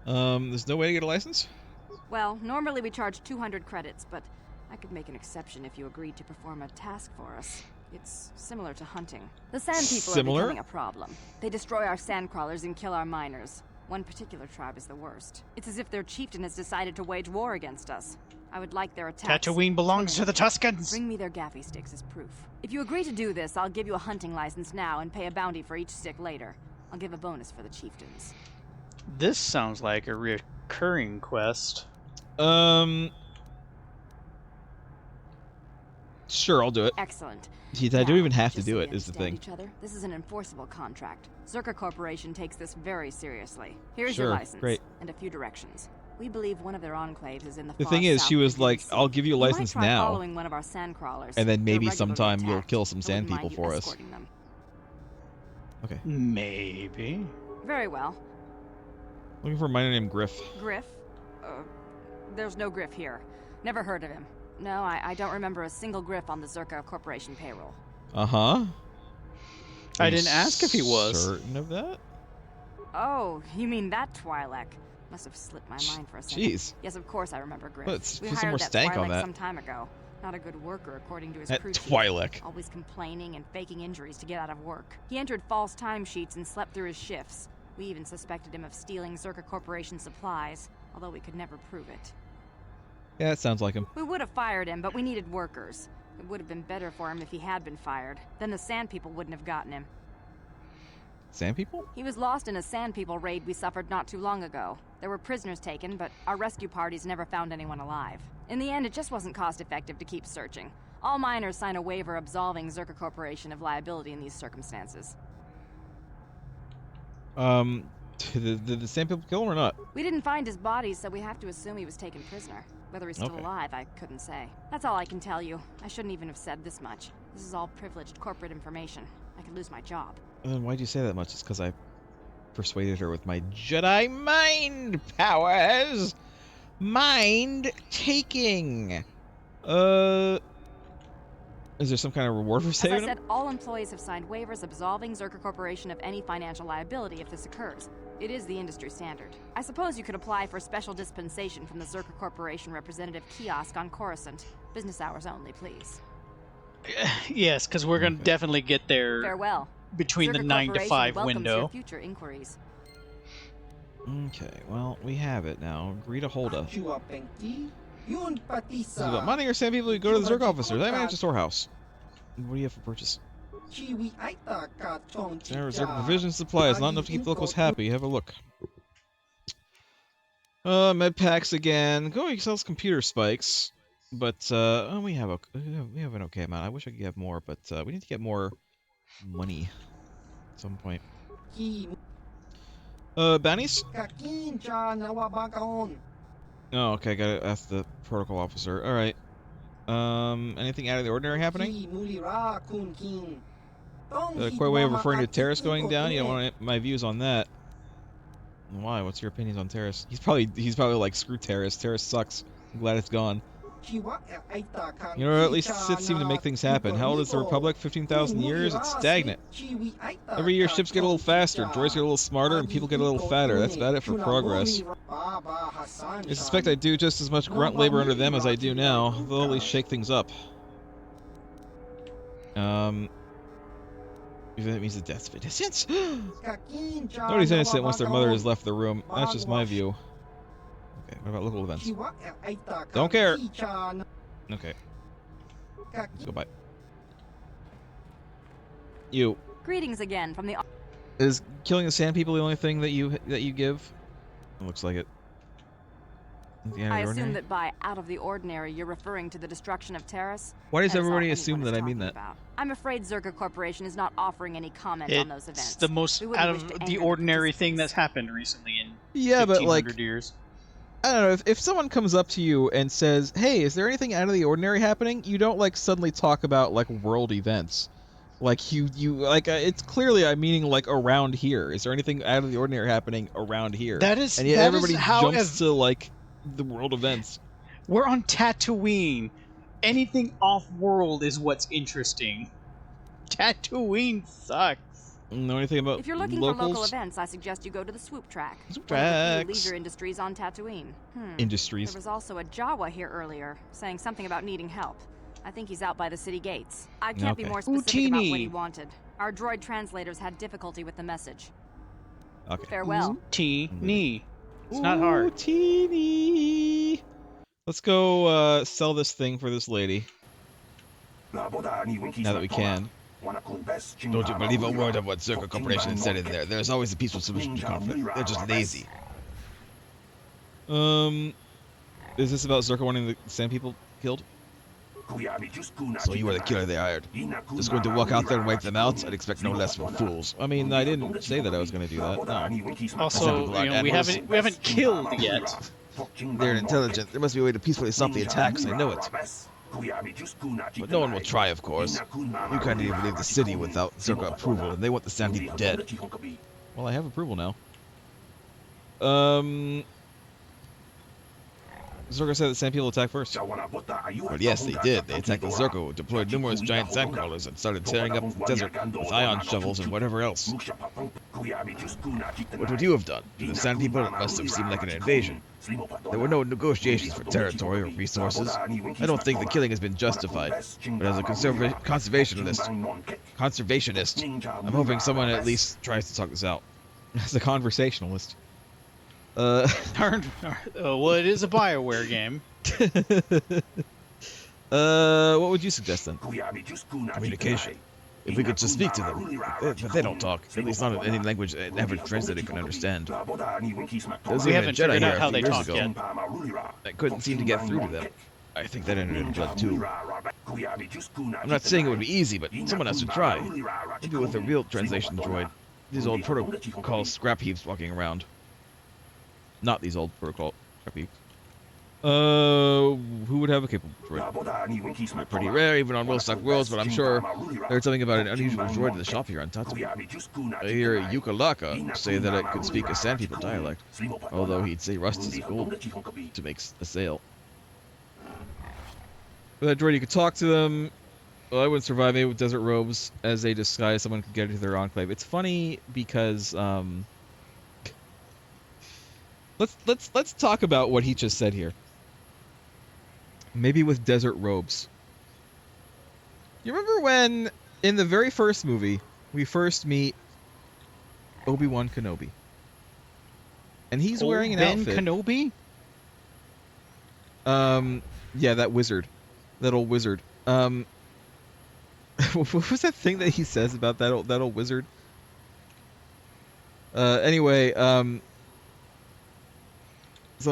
There's no way to get a license? Well, normally we charge 200 credits, but I could make an exception if you agreed to perform a task for us. It's similar to hunting. The sand people Similar? are becoming a problem. They destroy our sand crawlers and kill our miners. One particular tribe is the worst. It's as if their chieftain has decided to wage war against us. I would like their attacks. Tatooine belongs to the Tuscans. Bring me their gaffy sticks as proof. If you agree to do this, I'll give you a hunting license now and pay a bounty for each stick later. I'll give a bonus for the chieftains. This sounds like a recurring quest. Sure, I'll do it. Excellent. I don't Now, even have to just do so it, we is the understand thing. Each other, this is an enforceable contract. Zerka Corporation takes this very seriously. Here's Sure, your license great. and a few directions. We believe one of their enclaves is in the The far thing is, south she was of the like, sea. I'll give you a might license try now, following one of our sand crawlers. and then They're maybe regularly sometime you'll attacked. kill some I sand wouldn't mind people you for us. escorting them. Okay. Maybe. Very well. Looking for a miner named Griff. Griff? There's no Griff here. Never heard of him. No, I don't remember a single Griff on the Zerka Corporation payroll. Uh-huh. I Are you didn't ask if he was. certain of that? Oh, you mean that Twi'lek? Must have slipped my mind for a second. Jeez. Yes, of course I remember Griff. Let's We put some hired more that stank on Twi'lek that. some time ago. Not a good worker, according to his That crew chief. Twi'lek. Always complaining and faking injuries to get out of work. He entered false timesheets and slept through his shifts. We even suspected him of stealing Zerka Corporation supplies, although we could never prove it. Yeah, that sounds like him. We would have fired him, but we needed workers. It would have been better for him if he had been fired. Then the Sand People wouldn't have gotten him. Sand people? He was lost in a Sand People raid we suffered not too long ago. There were prisoners taken, but our rescue parties never found anyone alive. In the end, it just wasn't cost-effective to keep searching. All miners sign a waiver absolving Zerka Corporation of liability in these circumstances. Did the sand people kill him or not? We didn't find his body, so we have to assume he was taken prisoner. Whether he's still Okay. alive, I couldn't say. That's all I can tell you. I shouldn't even have said this much. This is all privileged corporate information. I could lose my job. And then why'd you say that much? It's because I persuaded her with my Jedi mind powers. Mind taking. Is there some kind of reward for As I saving him? said, all employees have signed waivers absolving Zerka Corporation of any financial liability if this occurs. It is the industry standard. I suppose you could apply for special dispensation from the Zerka Corporation representative kiosk on Coruscant. Business hours only, please. Yes, because we're going to Okay. definitely get there Farewell. between the Zerka 9 to Corporation 5 welcomes window. your future inquiries. Okay, well, we have it now. Agree to hold us. This This is about mining or sand people. You go to the Zerg officers. I manage the storehouse. What do you have for purchase? Standard reserve provision supplies. Not enough to keep the locals happy. Have a look. Med packs again. Go, you can sell us computer spikes. But, we have an okay amount. I wish I could get more, but, we need to get more money at some point. Bounties? Oh, okay, gotta ask the protocol officer. Alright. Anything out of the ordinary happening? Quite a way of referring to terrorists going down. You don't want my views on that. Why? What's your opinions on terrorists? He's probably like, screw terrorists. Terrorists sucks. I'm glad it's gone. You know, at least Sith seem to make things happen. How old is the Republic? 15,000 years? It's stagnant. Every year ships get a little faster, droids get a little smarter, and people get a little fatter. That's about it for progress. I suspect I do just as much grunt labor under them as I do now. They'll at least shake things up. If that means the death's been innocent. Nobody's innocent once their mother has left the room. That's just my view. Okay, what about local events? Don't care. Okay. Let's go by. You. Greetings again from the... Is killing the sand people the only thing that you give? It looks like it. I assume that by out of the ordinary, you're referring to the destruction of Terrace. Why does That is all everybody anyone assume is that I mean talking that? about. I'm afraid Zerka Corporation is not offering any comment on those events. It's the most We wouldn't out wish to of anger the the ordinary thing participants. that's happened recently in Yeah, but 1500 like, years. I don't know, if someone comes up to you and says, hey, is there anything out of the ordinary happening? You don't, like, suddenly talk about, like, world events. Like, it's clearly I'm meaning, like, around here. Is there anything out of the ordinary happening around here? That is, and yet that everybody is how jumps to, like, the world events. We're on Tatooine. Anything off-world is what's interesting. Tatooine sucks. Know anything about If you're looking locals? for local events, I suggest you go to the Swoop Track. Swoop One of the few Tracks. leisure industries on Tatooine. Industries. There was also a Jawa here earlier, saying something about needing help. I think he's out by the city gates. I can't be Okay. more specific about what he Utini. wanted. Our droid translators had difficulty with the message. Okay. Farewell. T-knee. It's not hard. Teeny. Let's go sell this thing for this lady. Now that we can. Don't you believe a word of what Zerka Corporation said in there? There's always a peaceful solution to conflict. They're just lazy. Is this about Zerka wanting the sand people killed? So you were the killer they hired. Just going to walk out there and wipe them out? I'd expect no less from fools. I mean, I didn't say that I was going to do that. No. Also, Like you know, we animals. haven't killed yet. They're intelligent. There must be a way to peacefully stop the attacks. I know it. But no one will try, of course. You can't even leave the city without Zerka approval, and they want the sand people dead. Well, I have approval now. Zerka said that sand people attack first. Well, yes, they did. They attacked the Zerka, deployed numerous giant sand crawlers, and started tearing up the desert with ion shovels and whatever else. What would you have done? To the sand people, it must have seemed like an invasion. There were no negotiations for territory or resources. I don't think the killing has been justified, but as a conservationist, I'm hoping someone at least tries to talk this out. As a conversationalist. Well, it is a BioWare game. What would you suggest then? Communication. If we could just speak to them. But they don't talk. At least not in any language an average translator can understand. There was We even a haven't Jedi figured here out a how few they years talk ago. yet. I couldn't seem to get through to them. I think that entered in blood too. I'm not saying it would be easy, but someone has to try. Maybe with a real translation droid. These old protocol scrap heaps walking around. Not these old protocol scrap heaps. Who would have a capable droid? They're pretty rare, even on well-stocked worlds, but I'm sure I heard something about an unusual droid in the shop here on Tatooine. I hear Yukalaka say that it could speak a Sand People dialect, Although he'd say rust is gold to make a sale. With that droid, you could talk to them. Well, I wouldn't survive maybe with desert robes as a disguise. Someone could get into their enclave. It's funny because let's talk about what he just said here. Maybe with desert robes. You remember when in the very first movie we first meet Obi-Wan Kenobi, and he's wearing an Ben outfit. Kenobi? Yeah, that wizard. That old wizard. What was that thing that he says about that old wizard? Anyway, something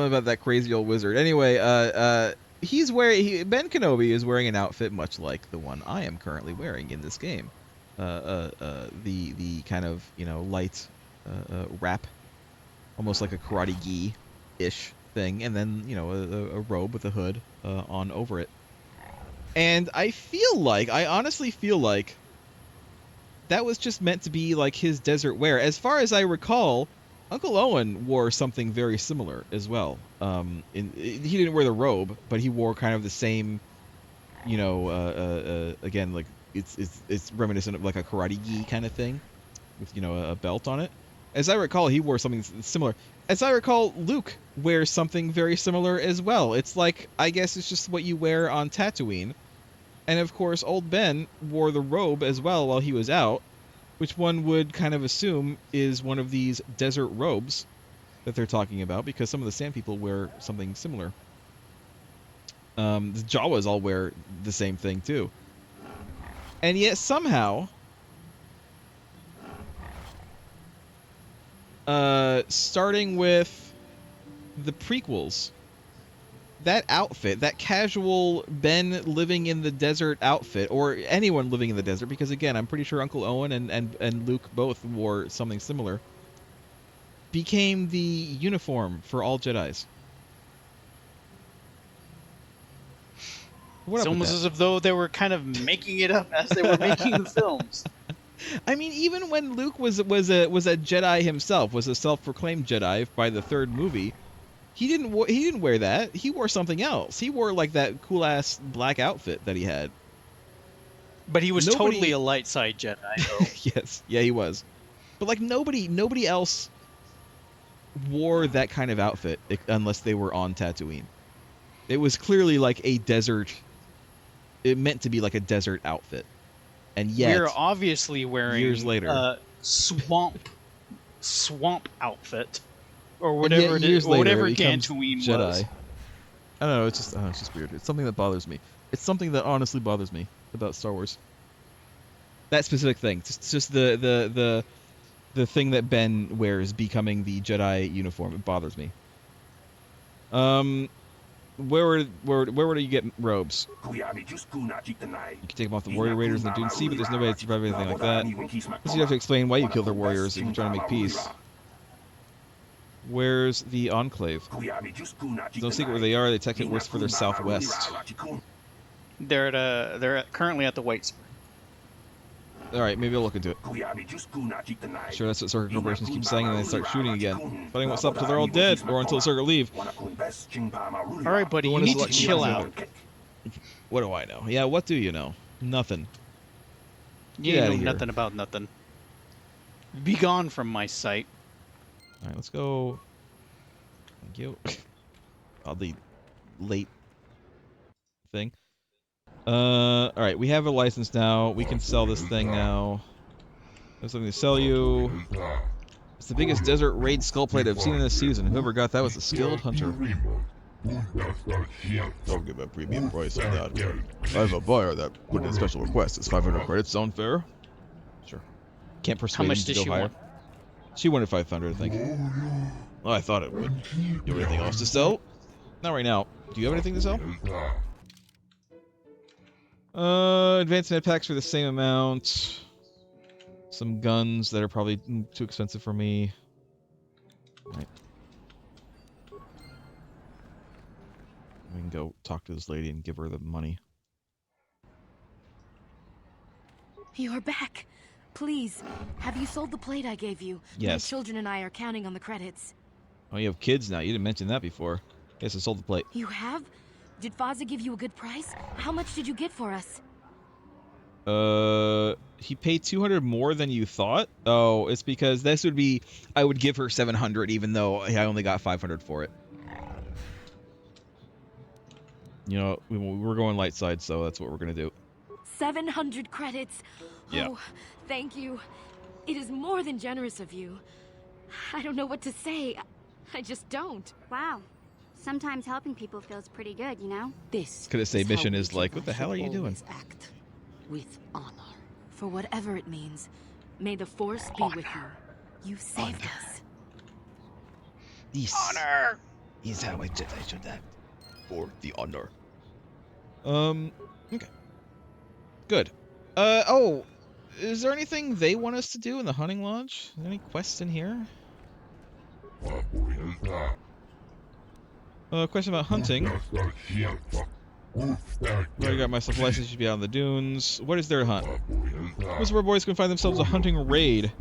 about that crazy old wizard. Anyway, Ben Kenobi is wearing an outfit much like the one I am currently wearing in this game. The kind of, light wrap, almost like a karate gi-ish thing, and then, a robe with a hood on over it. And I honestly feel like that was just meant to be like his desert wear. As far as I recall, Uncle Owen wore something very similar as well. He didn't wear the robe, but he wore kind of the same, again, like it's reminiscent of like a karate gi kind of thing with, a belt on it. As I recall, he wore something similar. As I recall, Luke wears something very similar as well. It's like, I guess it's just what you wear on Tatooine. And of course, old Ben wore the robe as well while he was out. which one would kind of assume is one of these desert robes that they're talking about, because some of the Sand People wear something similar. The Jawas all wear the same thing too. And yet somehow, starting with the prequels, that outfit, that casual Ben living in the desert outfit, or anyone living in the desert, because again, I'm pretty sure Uncle Owen and Luke both wore something similar, became the uniform for all Jedis. It's almost as if though they were kind of making it up as they were making the films. I mean, even when Luke was a Jedi himself, was a self-proclaimed Jedi by the third movie, he didn't wear that. He wore something else. He wore like that cool ass black outfit that he had. But he was totally a light side Jedi, though. Yes, yeah, he was. But like nobody else wore that kind of outfit unless they were on Tatooine. It was clearly like a desert. It meant to be like a desert outfit, and yet we're obviously wearing years later a swamp outfit, or whatever it is, or whatever Dantooine Jedi. was. I don't know. It's just weird. It's something that bothers me. It's something that honestly bothers me about Star Wars. That specific thing. Just the thing that Ben wears becoming the Jedi uniform. It bothers me. Where would you get robes? You can take them off the warrior raiders in the Dune Sea, but there's nobody to survive anything like that. Plus you have to explain why you kill their warriors if you're trying to make peace. Where's the Enclave? There's no secret where they are. They technically work further southwest. They're currently at the White Spring. Alright, maybe I'll look into it. Sure, that's what Circuit corporations keep saying, and then they start shooting again. Fighting won't stop until they're all dead, or until Circuit leave. Alright, buddy, you need to chill out. What do I know? Yeah, what do you know? Nothing. You know nothing about nothing. Be gone from my sight. Alright, let's go. Thank you. I'll the late thing. Alright, we have a license now. We can sell this thing now. There's something to sell you. It's the biggest desert raid skull plate I've seen in this season. Whoever got that was a skilled hunter. Don't give a premium price on that. I have a buyer that put in a special request. It's 500 credits. Sound fair? Sure. Can't persuade him to go higher. She wanted 500, I think. Well, I thought it would. You have anything else to sell? Not right now. Do you have anything to sell? Advanced net packs for the same amount. Some guns that are probably too expensive for me. Right. We can go talk to this lady and give her the money. You're back. Please, have you sold the plate I gave you? Yes. My children and I are counting on the credits. Oh, you have kids now. You didn't mention that before. Yes, I sold the plate. You have? Did Faza give you a good price? How much did you get for us? He paid 200 more than you thought? Oh, it's because this would be... I would give her 700 even though I only got 500 for it. You know, we're going light side, so that's what we're going to do. 700 credits? Yeah. Oh, thank you. It is more than generous of you. I don't know what to say. I just don't. Wow. Sometimes helping people feels pretty good, you know? This Could it say mission is like, what the hell are you doing? Act with honor. For whatever it means, may the Force be with you. You saved us. This honor is how a Jedi should act. For the honor. Okay. Good. Oh, is there anything they want us to do in the hunting lodge? Is there any quests in here? Question about hunting. Already got myself a license to be out on the dunes. What is there to hunt? Most of our boys can find themselves a hunting raid.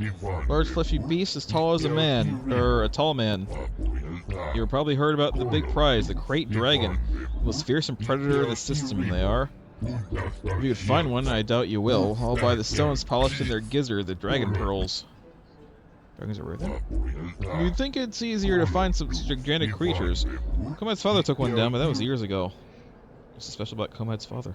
Large fleshy beast as tall as a man, or a tall man. You've probably heard about the big prize, the Crate Dragon. The most fearsome predator in the system they are. If you could find one, I doubt you will. I'll buy the stones polished in their gizzard, the dragon pearls. Dragons are worth it. You'd think it's easier to find some gigantic creatures. Comad's father took one down, but that was years ago. What's so special about Comad's father?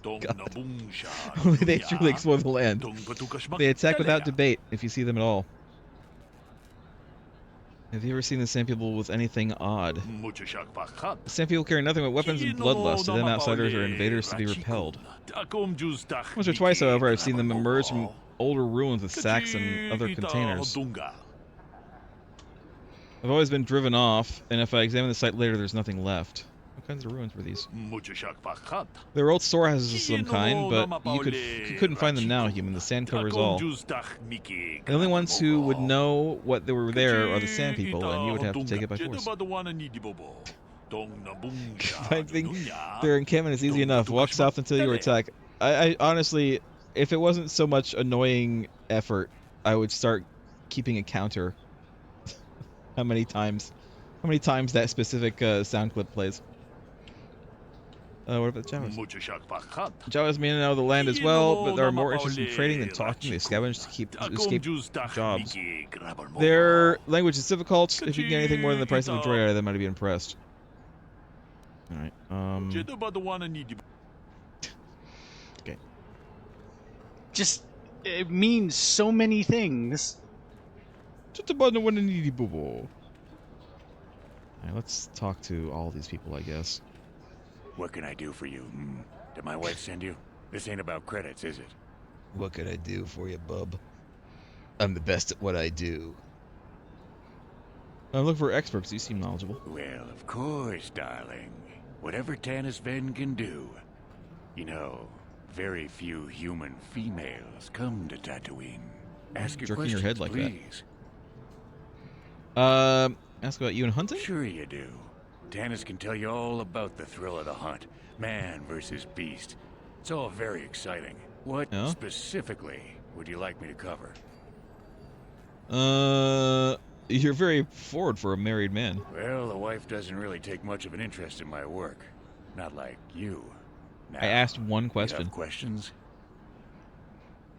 Only they truly explore the land. They attack without debate, if you see them at all. Have you ever seen the Sand People with anything odd? The Sand People carry nothing but weapons and bloodlust. To them, outsiders are invaders to be repelled. Once or twice, however, I've seen them emerge from older ruins with sacks and other containers. I've always been driven off, and if I examine the site later, there's nothing left. What kinds of ruins were these? They were old storehouses of some kind, but you couldn't find them now, human. The sand covers all. The only ones who would know what they were there are the Sand People, and you would have to take it by force. I think their encampment is easy enough. Walk south until you attack. I honestly, if it wasn't so much annoying effort, I would start keeping a counter. How many times that specific sound clip plays. What about the Jawas? Jawas may know the land as well, but they are more interested in trading than talking. They scavenge to escape jobs. Their language is difficult. If you can get anything more than the price of a droid out of them, I'd be impressed. Alright, okay. Just, it means so many things. Alright, let's talk to all these people, I guess. What can I do for you? Did my wife send you? This ain't about credits, is it? What can I do for you, bub? I'm the best at what I do. I'm looking for experts. You seem knowledgeable. Well, of course, darling. Whatever Tanis Ven can do. You know, very few human females come to Tatooine. Ask your Jerking questions, your head like please. that. Ask about you and hunting? Sure you do. Tanis can tell you all about the thrill of the hunt. Man versus beast. It's all very exciting. What specifically would you like me to cover? You're very forward for a married man. Well, the wife doesn't really take much of an interest in my work. Not like you. Now, I asked one question. You have questions?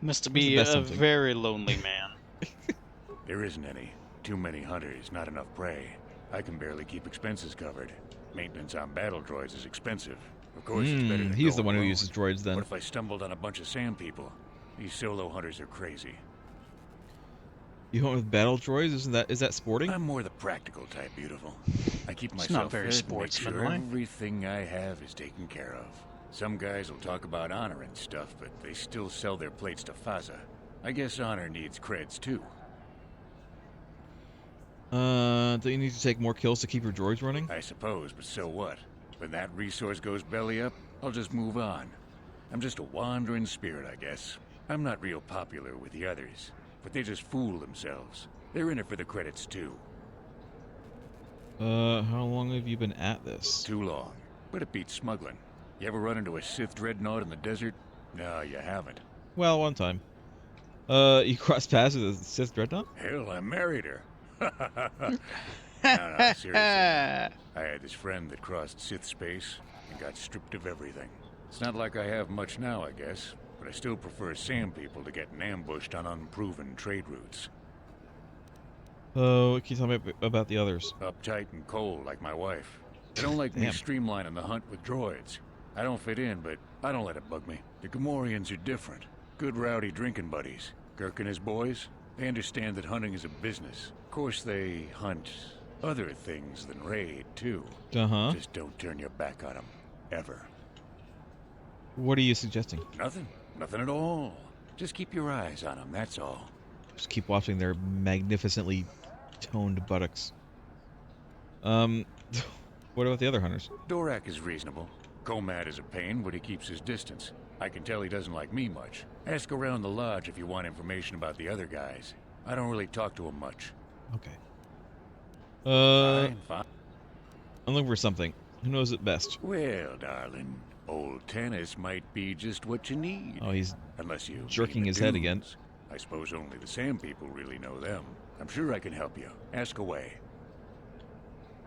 Must be a very lonely man. There isn't any. Too many hunters, not enough prey. I can barely keep expenses covered. Maintenance on battle droids is expensive. Of course, it's better to he's go the one who alone. uses droids then. What if I stumbled on a bunch of sand people? These solo hunters are crazy. You hunt with battle droids? Is that sporting? I'm more the practical type, beautiful. I keep It's myself not very fed and make sure sportsmanlike. everything I have is taken care of. Some guys will talk about honor and stuff, but they still sell their plates to Faza. I guess honor needs creds too. Do you need to take more kills to keep your droids running? I suppose, but so what? When that resource goes belly up, I'll just move on. I'm just a wandering spirit, I guess. I'm not real popular with the others, but they just fool themselves. They're in it for the credits too. How long have you been at this? Too long, but it beats smuggling. You ever run into a Sith dreadnought in the desert? No, you haven't. Well, one time. You crossed paths with a Sith dreadnought? Hell, I married her. No, seriously. I had this friend that crossed Sith space and got stripped of everything. It's not like I have much now, I guess, but I still prefer sand people to getting ambushed on unproven trade routes. Can you tell me about the others? Uptight and cold, like my wife. They don't like me streamlining the hunt with droids. I don't fit in, but I don't let it bug me. The Gamorreans are different. Good rowdy drinking buddies. Kirk and his boys, they understand that hunting is a business. Of course, they hunt other things than raid, too. Uh-huh. Just don't turn your back on them. Ever. What are you suggesting? Nothing. Nothing at all. Just keep your eyes on them, that's all. Just keep watching their magnificently toned buttocks. What about the other hunters? Dorak is reasonable. Komad is a pain, but he keeps his distance. I can tell he doesn't like me much. Ask around the lodge if you want information about the other guys. I don't really talk to them much. Okay. Fine. I'm looking for something. Who knows it best? Well, darling, old Tanis might be just what you need. Oh, he's unless you jerking mean the his head again. dunes. I suppose only the sand people really know them. I'm sure I can help you. Ask away.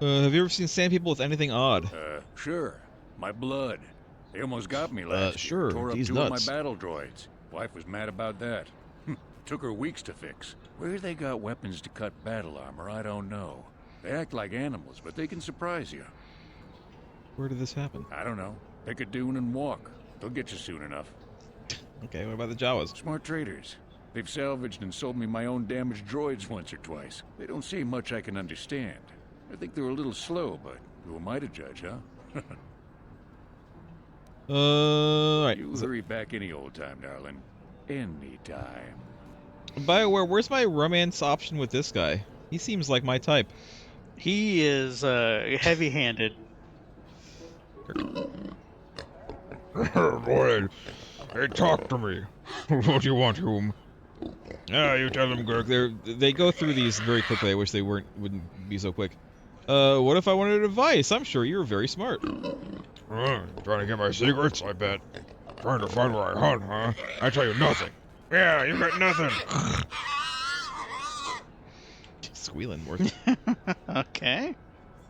Have you ever seen sand people with anything odd? Sure. My blood. They almost got me last sure. year. Tore up These two nuts. of my battle droids. Wife was mad about that. Took her weeks to fix. Where they got weapons to cut battle armor, I don't know. They act like animals, but they can surprise you. Where did this happen? I don't know. Pick a dune and walk. They'll get you soon enough. Okay, what about the Jawas? Smart traders. They've salvaged and sold me my own damaged droids once or twice. They don't say much I can understand. I think they're a little slow, but who am I to judge, huh? Right. You hurry back any old time, darling. Any time. BioWare, where's my romance option with this guy? He seems like my type. He is heavy-handed. Lloyd, hey, talk to me. What do you want, whom? You tell him, Gurk. They go through these very quickly. I wish they wouldn't be so quick. What if I wanted advice? I'm sure you're very smart. Trying to get my secrets, I bet. Trying to find where I hunt, huh? I tell you nothing. Yeah, you got nothing. Squealing worth. Okay.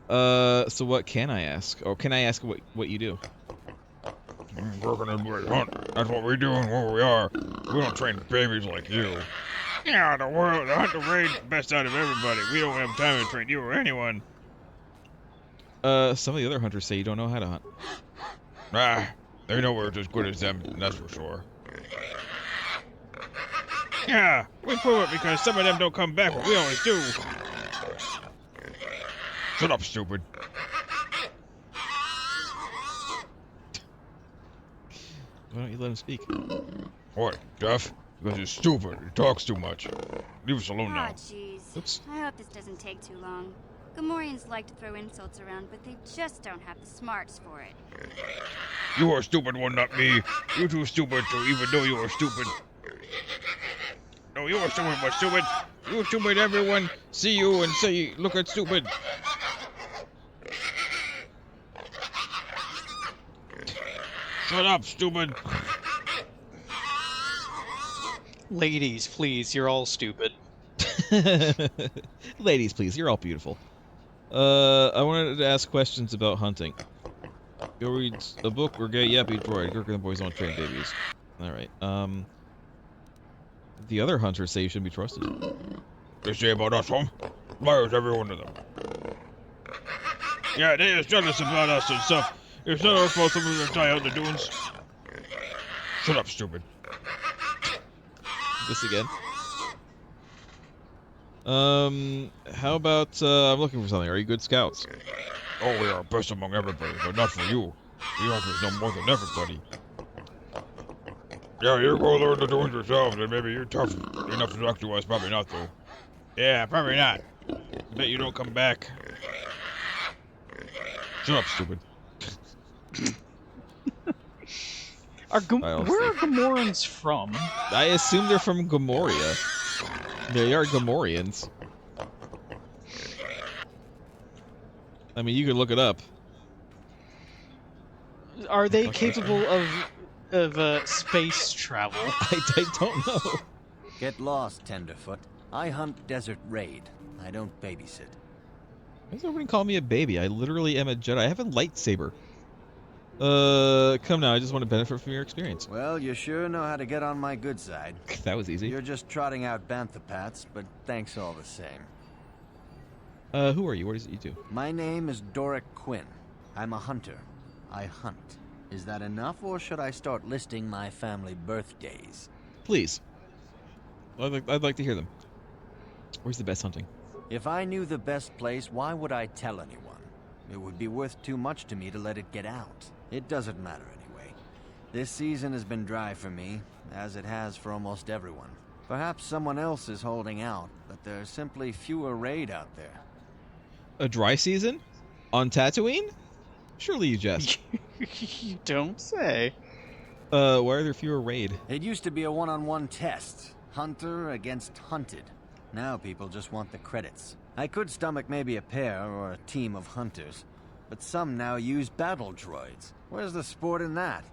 So what can I ask? Or can I ask what you do? Working and we hunt. That's what we do and where we are. We don't train babies like you. Yeah, the hunt the raid the best out of everybody. We don't have time to train you or anyone. Some of the other hunters say you don't know how to hunt. They know we're as good as them, that's for sure. Yeah, we prove it because some of them don't come back, but we always do. Shut up, stupid. Why don't you let him speak? What, deaf? Because he's stupid. He talks too much. Leave us alone now. Jeez. Oops. I hope this doesn't take too long. Gamorreans like to throw insults around, but they just don't have the smarts for it. You are a stupid one, not me. You too stupid to even know you are stupid. No, you are stupid, but stupid. You stupid, everyone see you and say, look at stupid. Shut up, stupid. Ladies, please, you're all stupid. Ladies, please, you're all beautiful. I wanted to ask questions about hunting. Go read a book or get yappy droid. Gurk and the boys don't train babies. Alright, the other hunters say you shouldn't be trusted. They say about us, huh? Liars, every one of them. Yeah, they is jealous about us and stuff. It's not our fault some of them die out in the dunes. Shut up, stupid. This again. How about, I'm looking for something. Are you good scouts? Oh, we are best among everybody, but not for you. You hunters know more than everybody. Yeah, you go learn the dunes yourself, and maybe you're tough enough to talk to us. Probably not, though. Yeah, probably not. I bet you don't come back. Shut up, stupid. Where are Gamorreans from? I assume they're from Gamoria. They are Gamorreans. I mean, you could look it up. Are they capable of space travel? I don't know. Get lost, Tenderfoot. I hunt desert raid. I don't babysit. Why does everyone call me a baby? I literally am a Jedi. I have a lightsaber. Come now. I just want to benefit from your experience. Well, you sure know how to get on my good side. That was easy. You're just trotting out banthapats, but thanks all the same. Who are you? What is it you do? My name is Doric Quinn. I'm a hunter. I hunt. Is that enough, or should I start listing my family birthdays? Please. I'd like to hear them. Where's the best hunting? If I knew the best place, why would I tell anyone? It would be worth too much to me to let it get out. It doesn't matter anyway. This season has been dry for me, as it has for almost everyone. Perhaps someone else is holding out, but there's simply fewer raid out there. A dry season? On Tatooine? Surely you jest. You don't say. Why are there fewer raid? It used to be a one-on-one test. Hunter against hunted. Now people just want the credits. I could stomach maybe a pair or a team of hunters, but some now use battle droids. Where's the sport in that?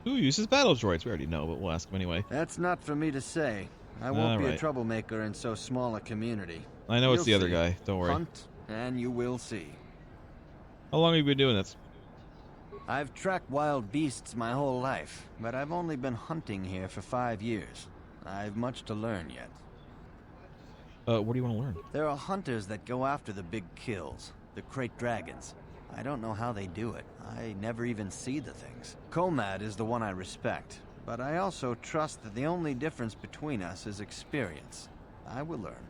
Who uses battle droids? We already know, but we'll ask them anyway. That's not for me to say. I won't be a right. troublemaker in so small a community. I know it's the You'll other see. guy. Don't worry. Hunt, and you will see. How long have you been doing this? I've tracked wild beasts my whole life, but I've only been hunting here for 5 years. I've much to learn yet. What do you want to learn? There are hunters that go after the big kills, the crate dragons. I don't know how they do it. I never even see the things. Komad is the one I respect, but I also trust that the only difference between us is experience. I will learn.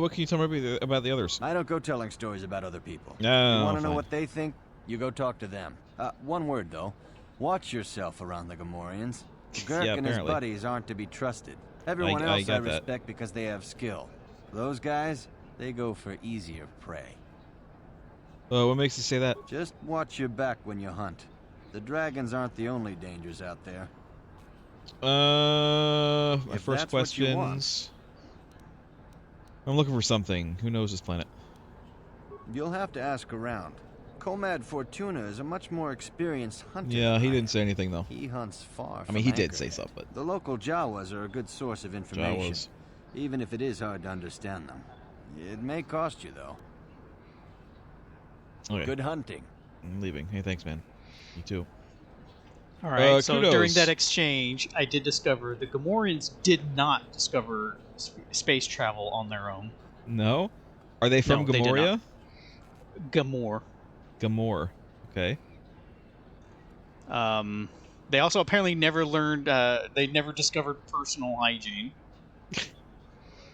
What can you tell me about the others? I don't go telling stories about other people. No, you want to know fine. what they think? You go talk to them. One word, though. Watch yourself around the Gamorreans. Gurk Yeah, and his apparently. buddies aren't to be trusted. Everyone I else got I that. respect because they have skill. Those guys, they go for easier prey. What makes you say that? Just watch your back when you hunt. The dragons aren't the only dangers out there. My If first that's what you want. questions. I'm looking for something. Who knows this planet? You'll have to ask around. Komad Fortuna is a much more experienced hunter. Yeah, than he I didn't am. say anything though. He hunts far. I mean, from he did say Anchorhead. something, but The local Jawas are a good source of information, Jawas. even if it is hard to understand them. It may cost you, though. Okay. Good hunting. I'm leaving. Hey, thanks, man. You too. All right. So kudos. during that exchange, I did discover the Gamorreans did not discover space travel on their own. No? Are they from No, they did Gamoria? Gamor. Gamor. Okay. They also apparently never learned. They never discovered personal hygiene.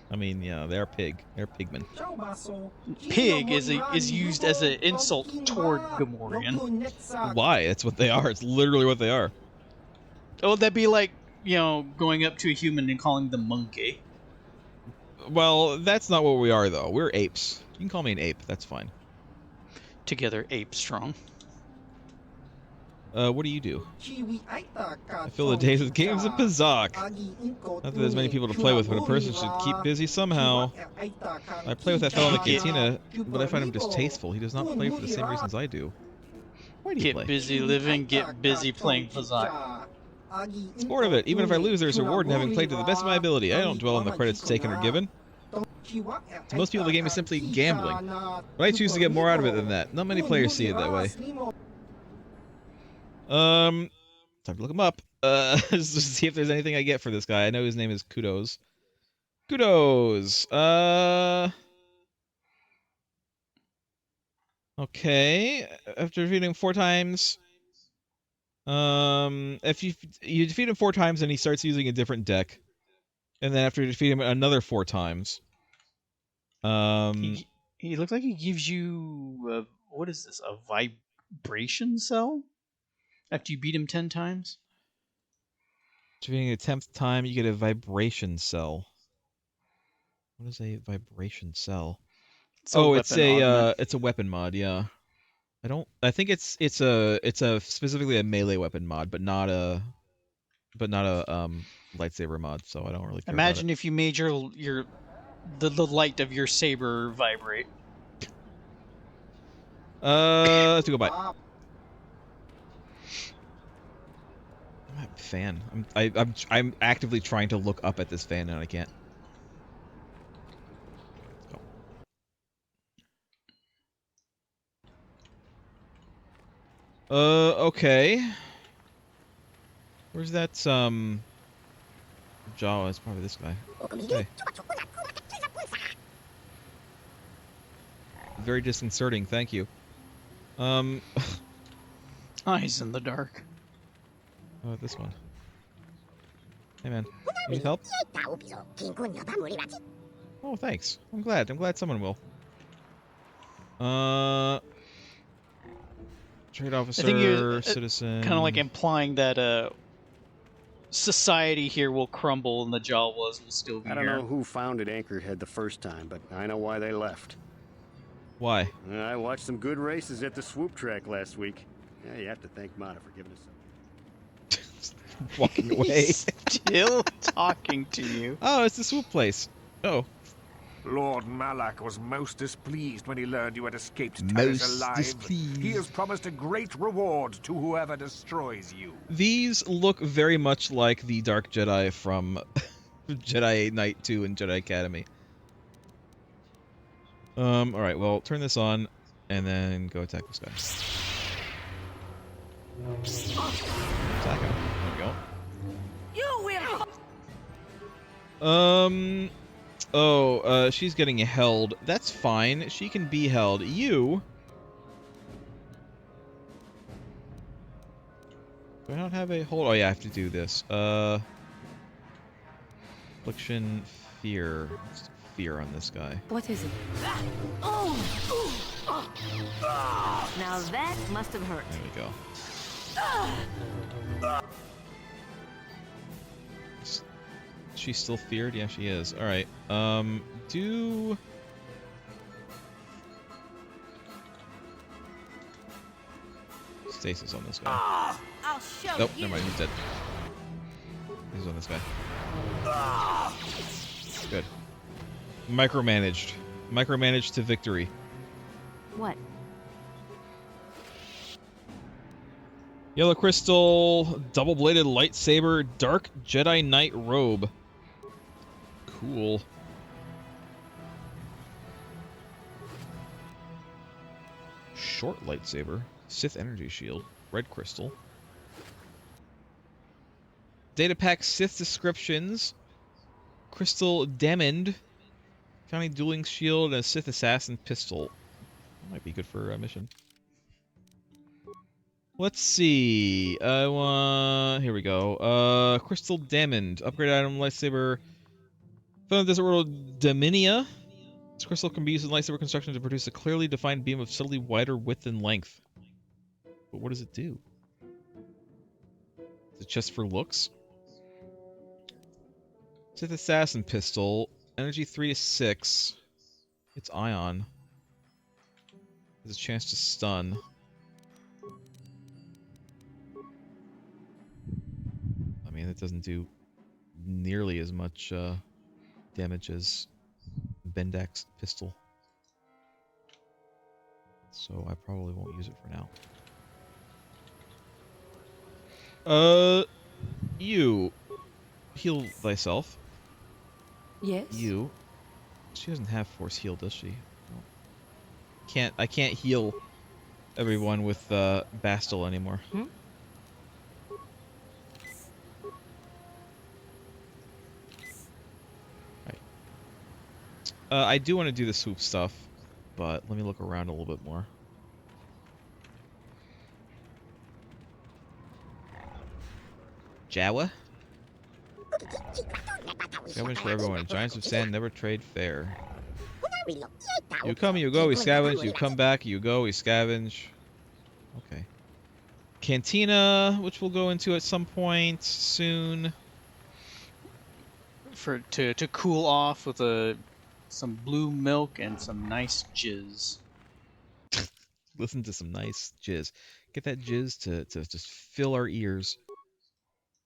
I mean, yeah, they're pig. They're pigmen. Pig is used as an insult toward Gamorrean. Why? That's what they are. It's literally what they are. Oh, that'd be like, going up to a human and calling them monkey. Well, that's not what we are, though. We're apes. You can call me an ape. That's fine. Together, ape strong. What do you do? I fill the days with games of Pazak. Not that there's many people to play with, but a person should keep busy somehow. I play with that fellow in the cantina, but I find him distasteful. He does not play for the same reasons I do. Why do you play? Get busy living, get busy playing Pazak. It's bored of it. Even if I lose, there's a reward in having played to the best of my ability. I don't dwell on the credits taken or given. To most people, the game is simply gambling. But I choose to get more out of it than that. Not many players see it that way. Time to look him up. Just to see if there's anything I get for this guy. I know his name is Kudos. Kudos. Okay. After defeating him 4 times, if you defeat him 4 times, then he starts using a different deck, and then after you defeat him another 4 times, He looks like he gives you what is this? A vibration cell? After you beat him 10 times? defeating a 10th time, you get a vibration cell. What is a vibration cell? It's a weapon mod. Yeah, I think it's specifically a melee weapon mod, but not a lightsaber mod. So I don't really care. Imagine if you made the light of your saber vibrate. Let's go by. I'm a fan. I'm actively trying to look up at this fan and I can't. Okay. Where's that, Jawa? It's probably this guy. Hey. Very disconcerting, thank you. Eyes in the dark. How about this one? Hey man, need help? Oh, thanks. I'm glad someone will. Trade officer, I think you're citizen. kind of like implying that society here will crumble and the Jawas will still be I don't here. know who founded Anchorhead the first time, but I know why they left. Why? I watched some good races at the swoop track last week. Yeah, you have to thank Mata for giving us some. Walking away. Still talking to you. Oh, it's the swoop place. Oh. Lord Malak was most displeased when he learned you had escaped Taris alive. Displeased. He has promised a great reward to whoever destroys you. These look very much like the Dark Jedi from Jedi Knight 2 and Jedi Academy. Alright, well, turn this on, and then go attack this guy. Attack him. There we go. You will. She's getting held. That's fine. She can be held. You Do I not have a hold? Oh yeah, I have to do this. Affliction, fear. Let's do fear on this guy. What is it? Now that must have hurt. There we go. She's still feared? Yeah, she is. Alright. Do... Stasis on this guy. I'll show Nope, never mind, he's dead. He's on this guy. Good. Micromanaged. Micromanaged to victory. What? Yellow crystal, double-bladed lightsaber, dark Jedi Knight robe. Cool. Short lightsaber, Sith energy shield, red crystal. Data pack Sith descriptions, crystal Demond, county dueling shield, and a Sith assassin pistol. That might be good for a mission. Let's see. I want... Here we go. Crystal Demond. Upgrade item, lightsaber. Found in the desert world Dominia. This crystal can be used in lightsaber construction to produce a clearly defined beam of subtly wider width and length. But what does it do? Is it just for looks? Sith Assassin Pistol. Energy 3 to 6. It's ion. Has a chance to stun. I mean, it doesn't do nearly as much damage as Bendak's pistol. So I probably won't use it for now. You. Heal thyself. Yes? You. She doesn't have force heal, does she? No. I can't heal everyone with Bastil anymore. Hmm? I do want to do the swoop stuff, but let me look around a little bit more. Jawa? Scavenge for everyone. Giants of sand never trade fair. You come, you go, we scavenge. You come back, you go, we scavenge. Okay. Cantina, which we'll go into at some point soon. To cool off with some blue milk and some nice jizz. Listen to some nice jizz. Get that jizz to just fill our ears.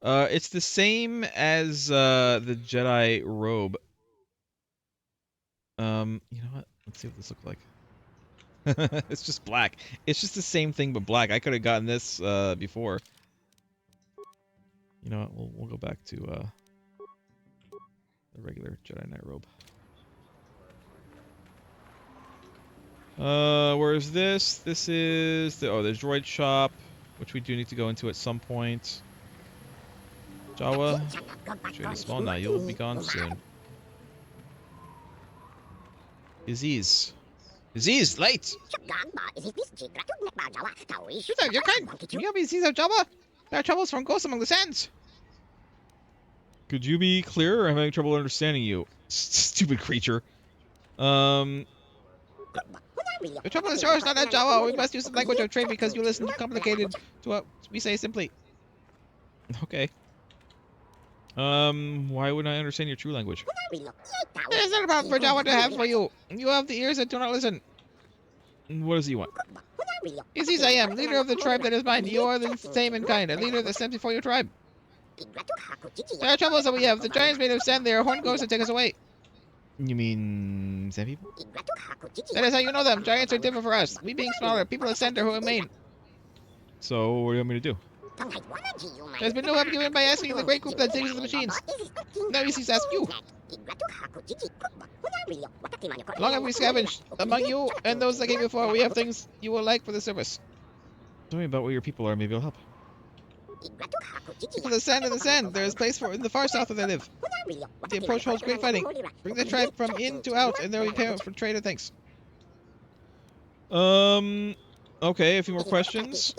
It's the same as the Jedi robe. You know what? Let's see what this looks like. It's just black. It's just the same thing but black. I could have gotten this before. You know what? We'll go back to the regular Jedi Knight robe. Where's this? This is the droid shop, which we do need to go into at some point. Jawa, trade is small now. You'll be gone soon. Aziz, late. You're kind. Can you help me Aziz of Jawa? There are troubles from ghosts among the sands. Could you be clearer? I'm having trouble understanding you. Stupid creature. The trouble is yours, not at Jawa. We must use the language of trade because you listen complicated to what we say simply. Okay. Why wouldn't I understand your true language? It's not about for Jawa to have for you. You have the ears that do not listen. What does he want? Aziz, I am, leader of the tribe that is mine. You are the same in kind, a leader that stands before your tribe. There are troubles that we have. The giants made of sand, they are horned ghosts that take us away. You mean sand people? That is how you know them. Giants are different for us. We being smaller, people of sand are who remain. So, what do you want me to do? There's been no help given by asking the great group that digs the machines. Now he sees to ask you. Long have we scavenged. Among you and those that came before, we have things you will like for the service. Tell me about where your people are, maybe I'll help. For the sand and the sand, there is place for in the far south where they live. The approach holds great fighting. Bring the tribe from in to out, and there will be payment for trade and thanks. Okay, a few more questions.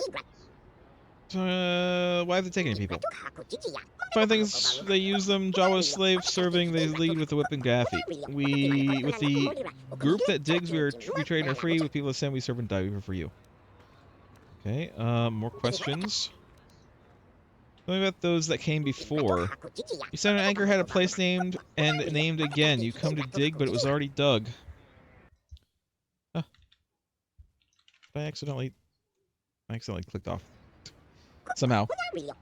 Why have they taken any people? Find things, they use them. Jawa's slave serving, they lead with the whip and gaffy. With the group that digs, we trade and are free. With people that send, we serve and die. We for you. Okay, more questions. Tell me about those that came before. You said an anchor had a place named and named again. You come to dig, but it was already dug. Huh. I accidentally clicked off. Somehow.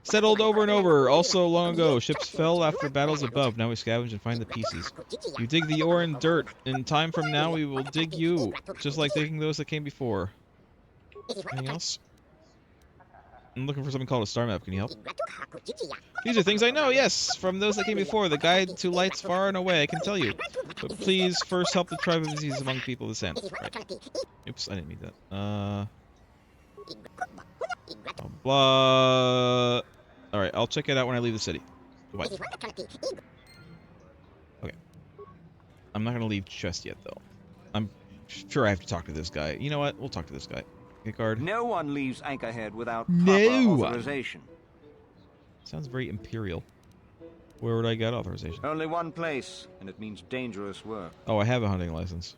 Settled over and over. Also long ago, ships fell after battles above. Now we scavenge and find the pieces. You dig the ore and dirt. In time from now, we will dig you. Just like digging those that came before. Anything else? I'm looking for something called a star map. Can you help? These are things I know, yes. From those that came before. The guide to lights far and away, I can tell you. But please first help the tribe of disease among people of the sand. Right. Oops, I didn't mean that. Blah. Alright, I'll check it out when I leave the city. Goodbye. Okay. I'm not going to leave just yet, though. I'm sure I have to talk to this guy. You know what? We'll talk to this guy. Okay, guard. No one leaves Anchorhead without proper authorization. Sounds very imperial. Where would I get authorization? Only one place, and it means dangerous work. Oh, I have a hunting license.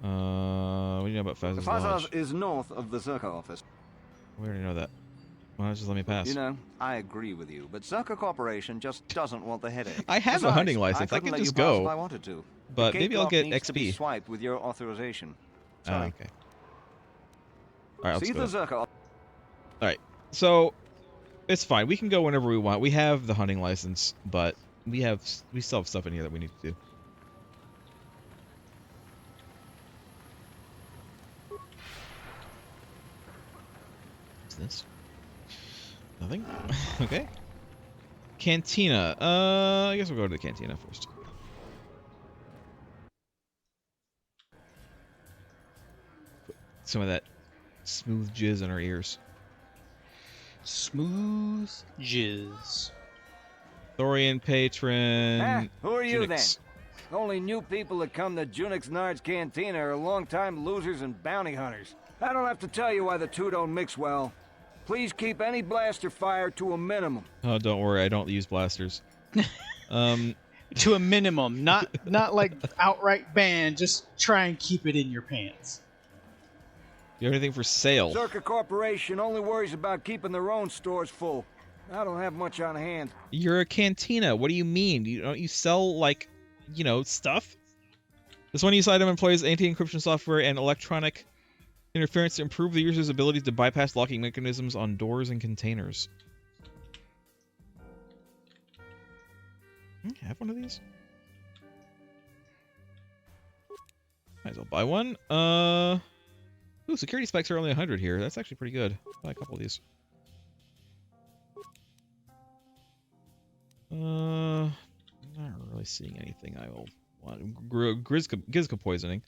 What do you know about Faz's Lodge? Faz's is north of the Zerka office. We already know that. Why not just let me pass? You know, I agree with you, but Zerka Corporation just doesn't want the headache. I have a hunting license. I can just go. If I wanted to. But maybe I'll get needs to be XP. swiped with your authorization. Oh, okay. Alright, let's go. See the Zerka. Alright, so it's fine. We can go whenever we want. We have the hunting license, but we still have stuff in here that we need to do. What's this? Nothing? Okay. Cantina. I guess we'll go to the cantina first. Put some of that smooth jizz in our ears. Smooth jizz. Thorian patron. Who are you Junix. then? Only new people that come to Junix Nard's Cantina are long-time losers and bounty hunters. I don't have to tell you why the two don't mix well. Please keep any blaster fire to a minimum. Oh, don't worry, I don't use blasters. To a minimum, not like outright ban. Just try and keep it in your pants. You have anything for sale? Zerka Corporation only worries about keeping their own stores full. I don't have much on hand. You're a cantina. What do you mean? Don't you sell, like, you know, stuff? This one-use item employs anti-encryption software and electronic interference to improve the user's ability to bypass locking mechanisms on doors and containers. I have one of these. Might as well buy one. Ooh, security specs are only 100 here. That's actually pretty good. Buy a couple of these. Not really seeing anything I will want. Gizka poisoning.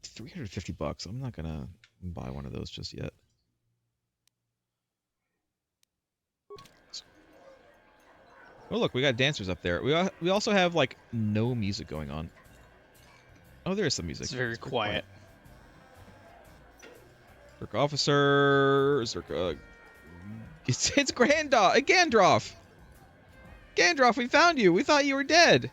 350 bucks. I'm not gonna buy one of those just yet. Oh look, we got dancers up there. We also have like no music going on. Oh, there is some music. It's very quiet. Zerka officer, Zerka. It's Gandroff. Gandroff, we found you. We thought you were dead.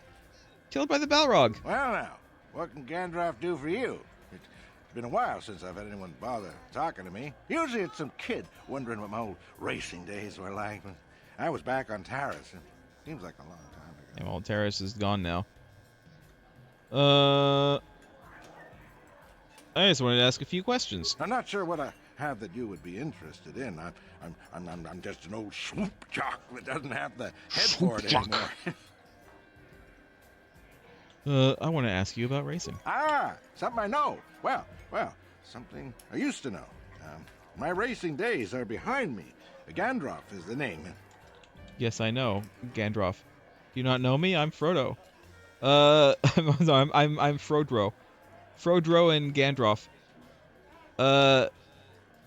Killed by the Balrog. Well now, what can Gandroff do for you? It's been a while since I've had anyone bother talking to me. Usually it's some kid wondering what my old racing days were like. I was back on Taris. It seems like a long time ago. Yeah, well, Taris is gone now. I just wanted to ask a few questions. I'm not sure what I have that you would be interested in. I'm just an old swoop jock that doesn't have the head for it anymore. I want to ask you about racing. Ah, something I know. Well, something I used to know. My racing days are behind me. Gandroff is the name. Yes, I know, Gandroff. Do you not know me? I'm Frodo. I'm Frodro. Frodro and Gandroff.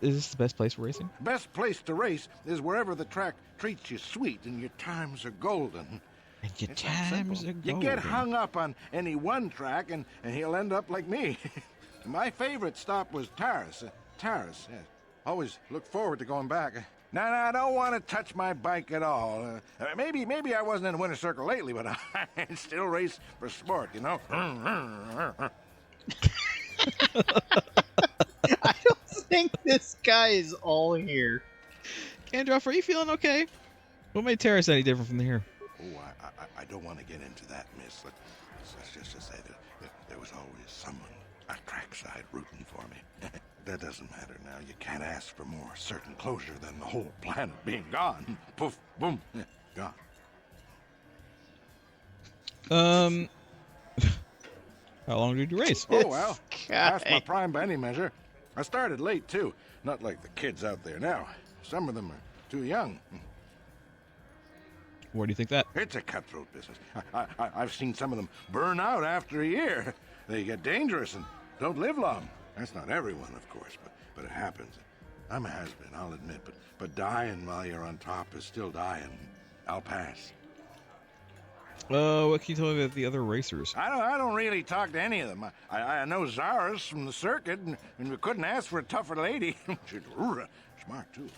Is this the best place for racing? Best place to race is wherever the track treats you sweet and your times are golden. And your times are golden. You get hung up on any one track and he'll end up like me. My favorite stop was Taris. Taris, yes. Always look forward to going back. No, I don't want to touch my bike at all. Maybe I wasn't in the winter circle lately, but I still race for sport, you know? I don't think this guy is all here. Gandalf, are you feeling okay? What made Terrace any different from here? Oh, I don't want to get into that, miss. Let's just say that there was always someone at trackside rooting for me. That doesn't matter now. You can't ask for more certain closure than the whole planet being gone. Poof, boom, gone. How long did you race? Oh, well, past my prime by any measure. I started late, too. Not like the kids out there now. Some of them are too young. Why do you think that? It's a cutthroat business. I've seen some of them burn out after a year. They get dangerous and don't live long. That's not everyone, of course, but it happens. I'm a has-been, I'll admit, but dying while you're on top is still dying. I'll pass. What can you tell me about the other racers? I don't really talk to any of them. I know Zara's from the circuit, and we couldn't ask for a tougher lady. She's smart, too.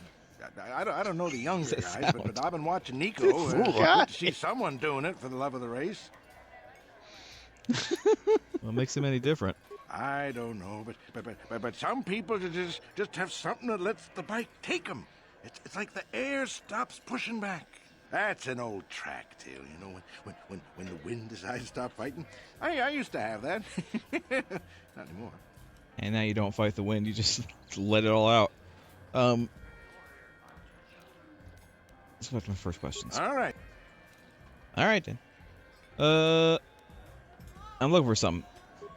I don't know the younger guys, but I've been watching Nico. Good to see someone doing it for the love of the race. What makes him any different? I don't know, but some people just have something that lets the bike take them. It's like the air stops pushing back. That's an old track tale, you know, when the wind decides to stop fighting. I used to have that. Not anymore. And now you don't fight the wind, you just let it all out. Let's go back to my first questions. All right. All right, then. I'm looking for something.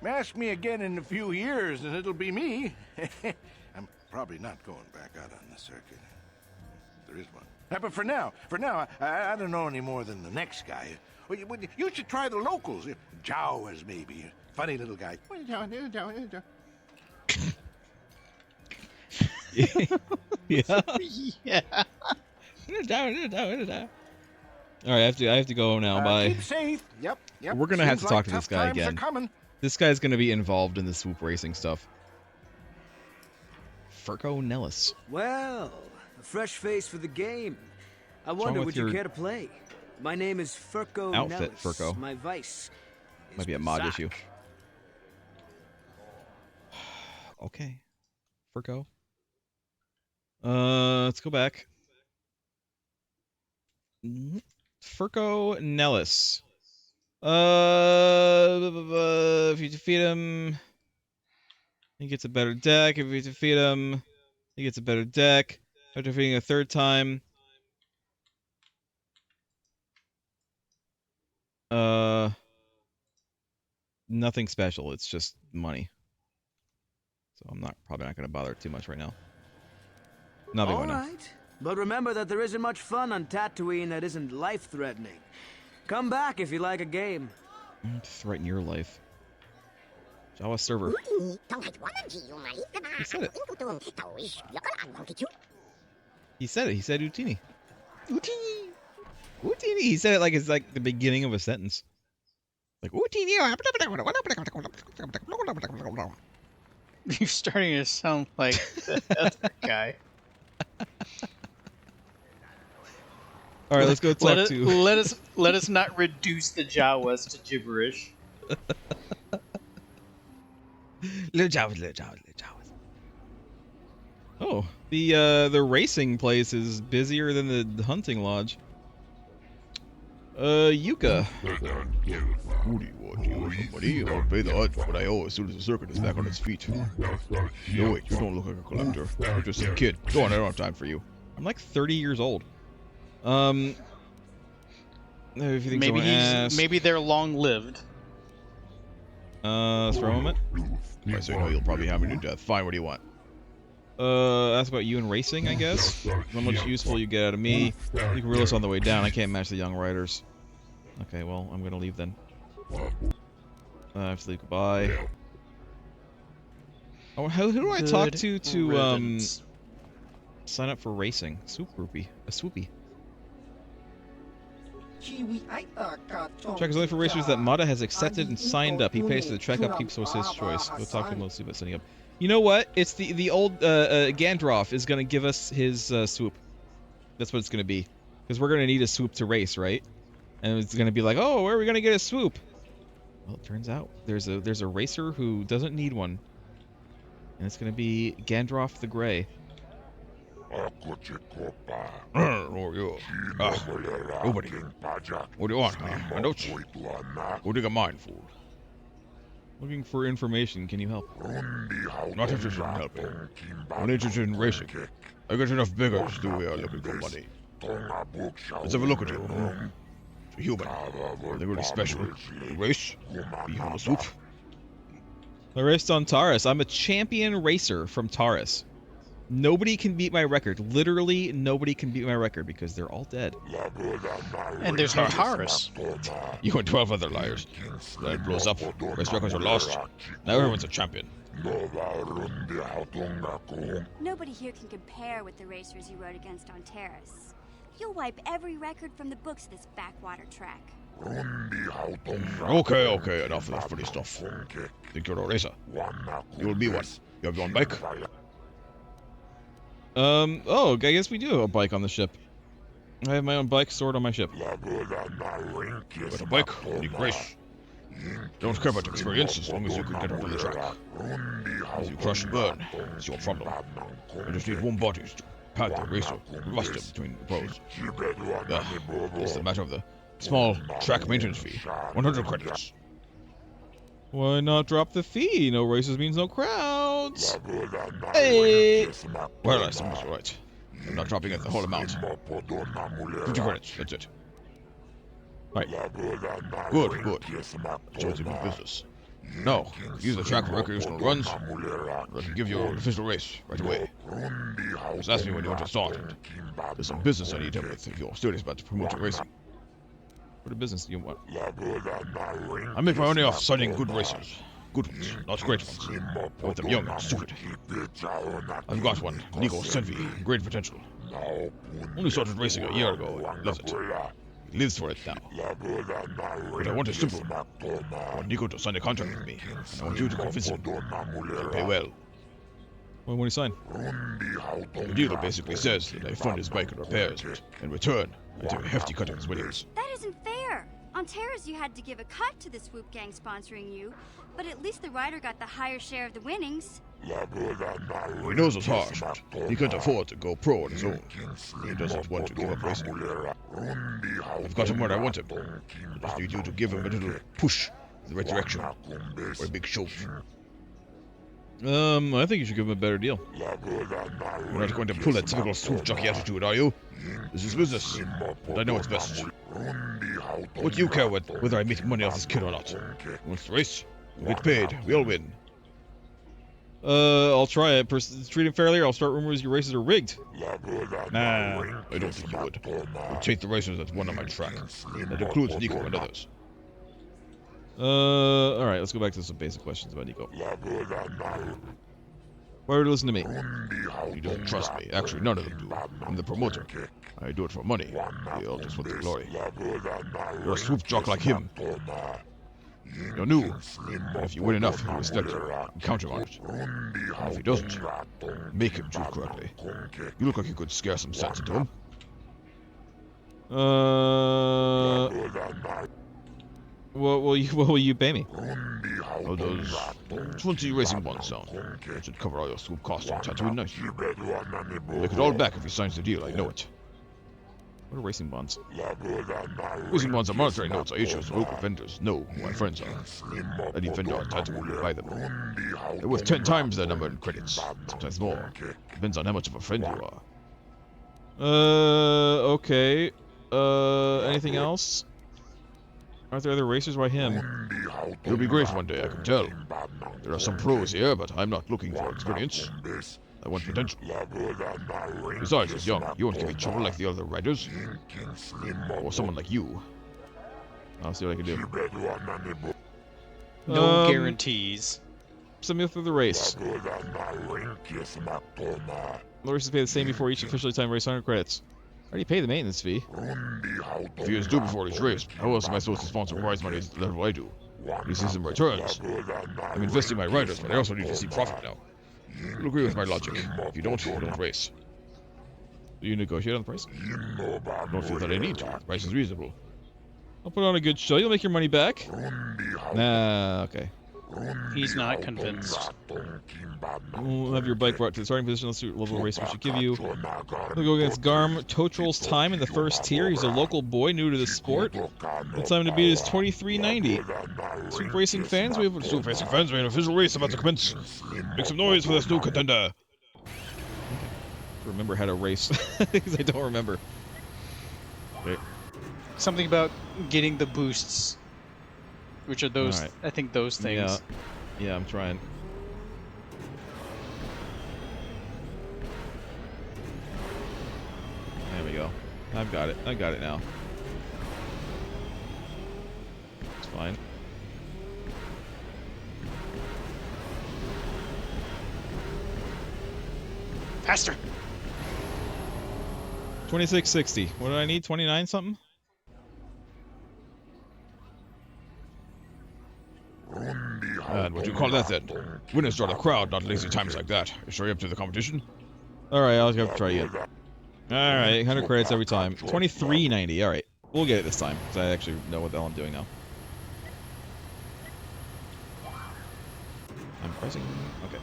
Ask me again in a few years, and it'll be me. I'm probably not going back out on the circuit. There is one. But for now, I don't know any more than the next guy. You should try the locals. Jawas, maybe. Funny little guy. Yeah. Yeah. All right, I have to go now. Bye. Keep safe. Yep. We're gonna have to talk to this guy times are again. coming. This guy's gonna be involved in the swoop racing stuff. Furco Nellis. Well, a fresh face for the game. I wrong wonder with would you your care to play? My name is Furco outfit, Nellis. Furco? My vice Might be a mod Zach. issue. Okay. Furco. Let's go back. Furco Nellis. If you defeat him, he gets a better deck. If you defeat him, he gets a better deck. After defeating a third time, nothing special. It's just money. So I'm probably not going to bother too much right now. Nothing All right now. right. But remember that there isn't much fun on Tatooine that isn't life-threatening. Come back if you like a game. Threaten your life. Jawa server. He said it. He said it. He said Utini. Utini. Utini. He said it like it's like the beginning of a sentence. Like Utini. You're starting to sound like the other guy. All right, let's go talk to. Let us not reduce the Jawas to gibberish. Little Jawas. Oh, the racing place is busier than the hunting lodge. Yuka. Somebody, I'll pay the odds what I owe as soon as the circuit is back on its feet. No, wait, you don't look like a collector. You're just a kid. Go on, I don't have time for you. I'm like 30 years old. If you think Maybe they're long-lived. Let's throw a moment. If I say no, you'll probably have me to death. Fine, what do you want? Ask about you and racing, I guess. How much useful you get out of me. You can reel us on the way down. I can't match the young riders. Okay, well, I'm gonna leave then. I have to leave. Goodbye. Oh, who do I talk to sign up for racing? A swoopy. Check is only for racers that Mata has accepted and signed up. He pays for the trek upkeep, so it's his choice. We'll talk to him. We'll see about setting up. You know what? It's the old Gandroff is gonna give us his swoop. That's what it's gonna be, because we're gonna need a swoop to race, right? And it's gonna be like, oh, where are we gonna get a swoop? Well, it turns out there's a racer who doesn't need one, and it's gonna be Gandroff the Grey. Oh, you. Nobody. What do you want? My notes? What do you got mine for? Looking for information. Can you help? Not interested in helping. Only interested in racing. I got enough beggars who are looking for money. Let's have a look at you. It's a human. They're really special. You race? You have a swoop? I raced on Taurus. I'm a champion racer from Taurus. Nobody can beat my record. Literally, nobody can beat my record because they're all dead. And there's no Taurus. You and 12 other liars. Land blows up. Race records are lost. Now everyone's a champion. Nobody here can compare with the racers you rode against on Terrace. You'll wipe every record from the books this backwater track. Okay, enough of that funny stuff. Think you're a racer? You'll be one. You have your own bike? Oh, I guess we do have a bike on the ship. I have my own bike stored on my ship. With a bike, you can race. Don't care about experience as long as you can get onto the track. As you crush and burn, it's your problem. I just need one body to pad the racer, rust him between the pros. It's a matter of the small track maintenance fee, 100 credits. Why not drop the fee? No races means no crowds. Hey! Well, I suppose you're right. I'm not dropping it the whole amount. 50 credits, that's it. Right. Good. I told you about business. No, use the track for recreational runs, or I can give you an official race right away. Just ask me when you want to start. There's some business I need help with if you're serious about promoting racing. What business do you want? I make my money off signing good racers. Good ones, not great ones. I want them young and stupid. I've got one, Nico Senvi, great potential. Only started racing a year ago and loves it. He lives for it now. But I want it simple. I want Nico to sign a contract with me, and I want you to convince him. He'll pay well. When will he sign? The deal basically says that I fund his bike and repairs, but in return, I take a hefty cut of his winnings. That isn't fair. On Terrace, you had to give a cut to the Swoop Gang sponsoring you, but at least the rider got the higher share of the winnings. He knows it's harsh, but he can't afford to go pro on his own. He doesn't want to give up racing. I've got him where I want him. I just need you to give him a little push in the right direction, or a big shove. I think you should give him a better deal. You're not going to pull that typical swoop jockey attitude, are you? This is business, and I know what's best. What do you care whether I make money off this kid or not? He wants to race, we'll get paid, we all win. I'll try it. Treat him fairly, or I'll start rumors your races are rigged. Nah, I don't think you would. You'd take the racers that won on my track. That includes Nico and others. Alright, let's go back to some basic questions about Nico. Why would you listen to me? He doesn't trust me. Actually, none of them do. I'm the promoter. I do it for money. They all just want the glory. You're a swoop jock like him. You're new. And if you win enough, he'll respect you and counter on it. And if he doesn't, make him choose correctly. You look like you could scare some sense into him. What will you pay me? How does 20 racing bonds sound? That should cover all your swoop costs on Tatooine nicely. We'll make it all back if he signs the deal, I know it. What are racing bonds? Racing bonds are monetary notes I issue so local vendors know who my friends are. Any vendor on Tatooine will buy them. They're worth 10 times their number in credits, sometimes more. Depends on how much of a friend you are. Okay. Anything else? Aren't there other racers? Why him? You'll be great one day, I can tell. There are some pros here, but I'm not looking for experience. I want potential. Besides, he's young. You won't give me trouble like the other riders. Or someone like you. I'll see what I can do. No guarantees. Send me through the race. The races pay the same before each officially timed race 100 credits. Already paid the maintenance fee. If he is due before his race, how else am I supposed to sponsor prize money at the level I do? He sees some returns. I'm investing my riders, but I also need to see profit now. You'll agree with my logic. If you don't race. Do you negotiate on the price? I don't feel that I need to. The price is reasonable. I'll put on a good show. You'll make your money back. Nah, okay. He's not convinced. We'll have your bike brought to the starting position. Let's see what level race we should give you. We'll go against Garm Totrol's time in the first tier. He's a local boy new to the sport. The time to beat is 23:90. Super Racing fans, we have an official race about to commence. Make some noise for this new contender. Remember how to race because I don't remember. Okay. Something about getting the boosts, which are those. Right. I think those things. Yeah, I'm trying. There we go. I've got it. I got it now. It's fine. Faster. 2660. What did I need? 29 something? And what do you call that then? Winners draw the crowd, not lazy times like that. You sure you're up to the competition? Alright, I'll have to try again. Alright, 100 credits every time. 2390. Alright, we'll get it this time, because I actually know what the hell I'm doing now. I'm pressing. Okay.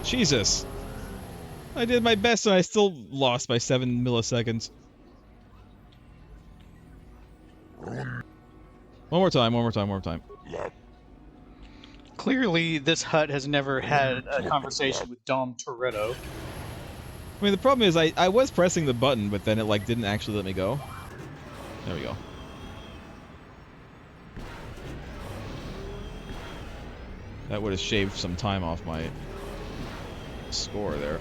Jesus. I did my best and I still lost by 7 milliseconds. One more time. Clearly, this hut has never had a conversation with Dom Toretto. I mean, the problem is I was pressing the button, but then it like didn't actually let me go. There we go. That would have shaved some time off my score there.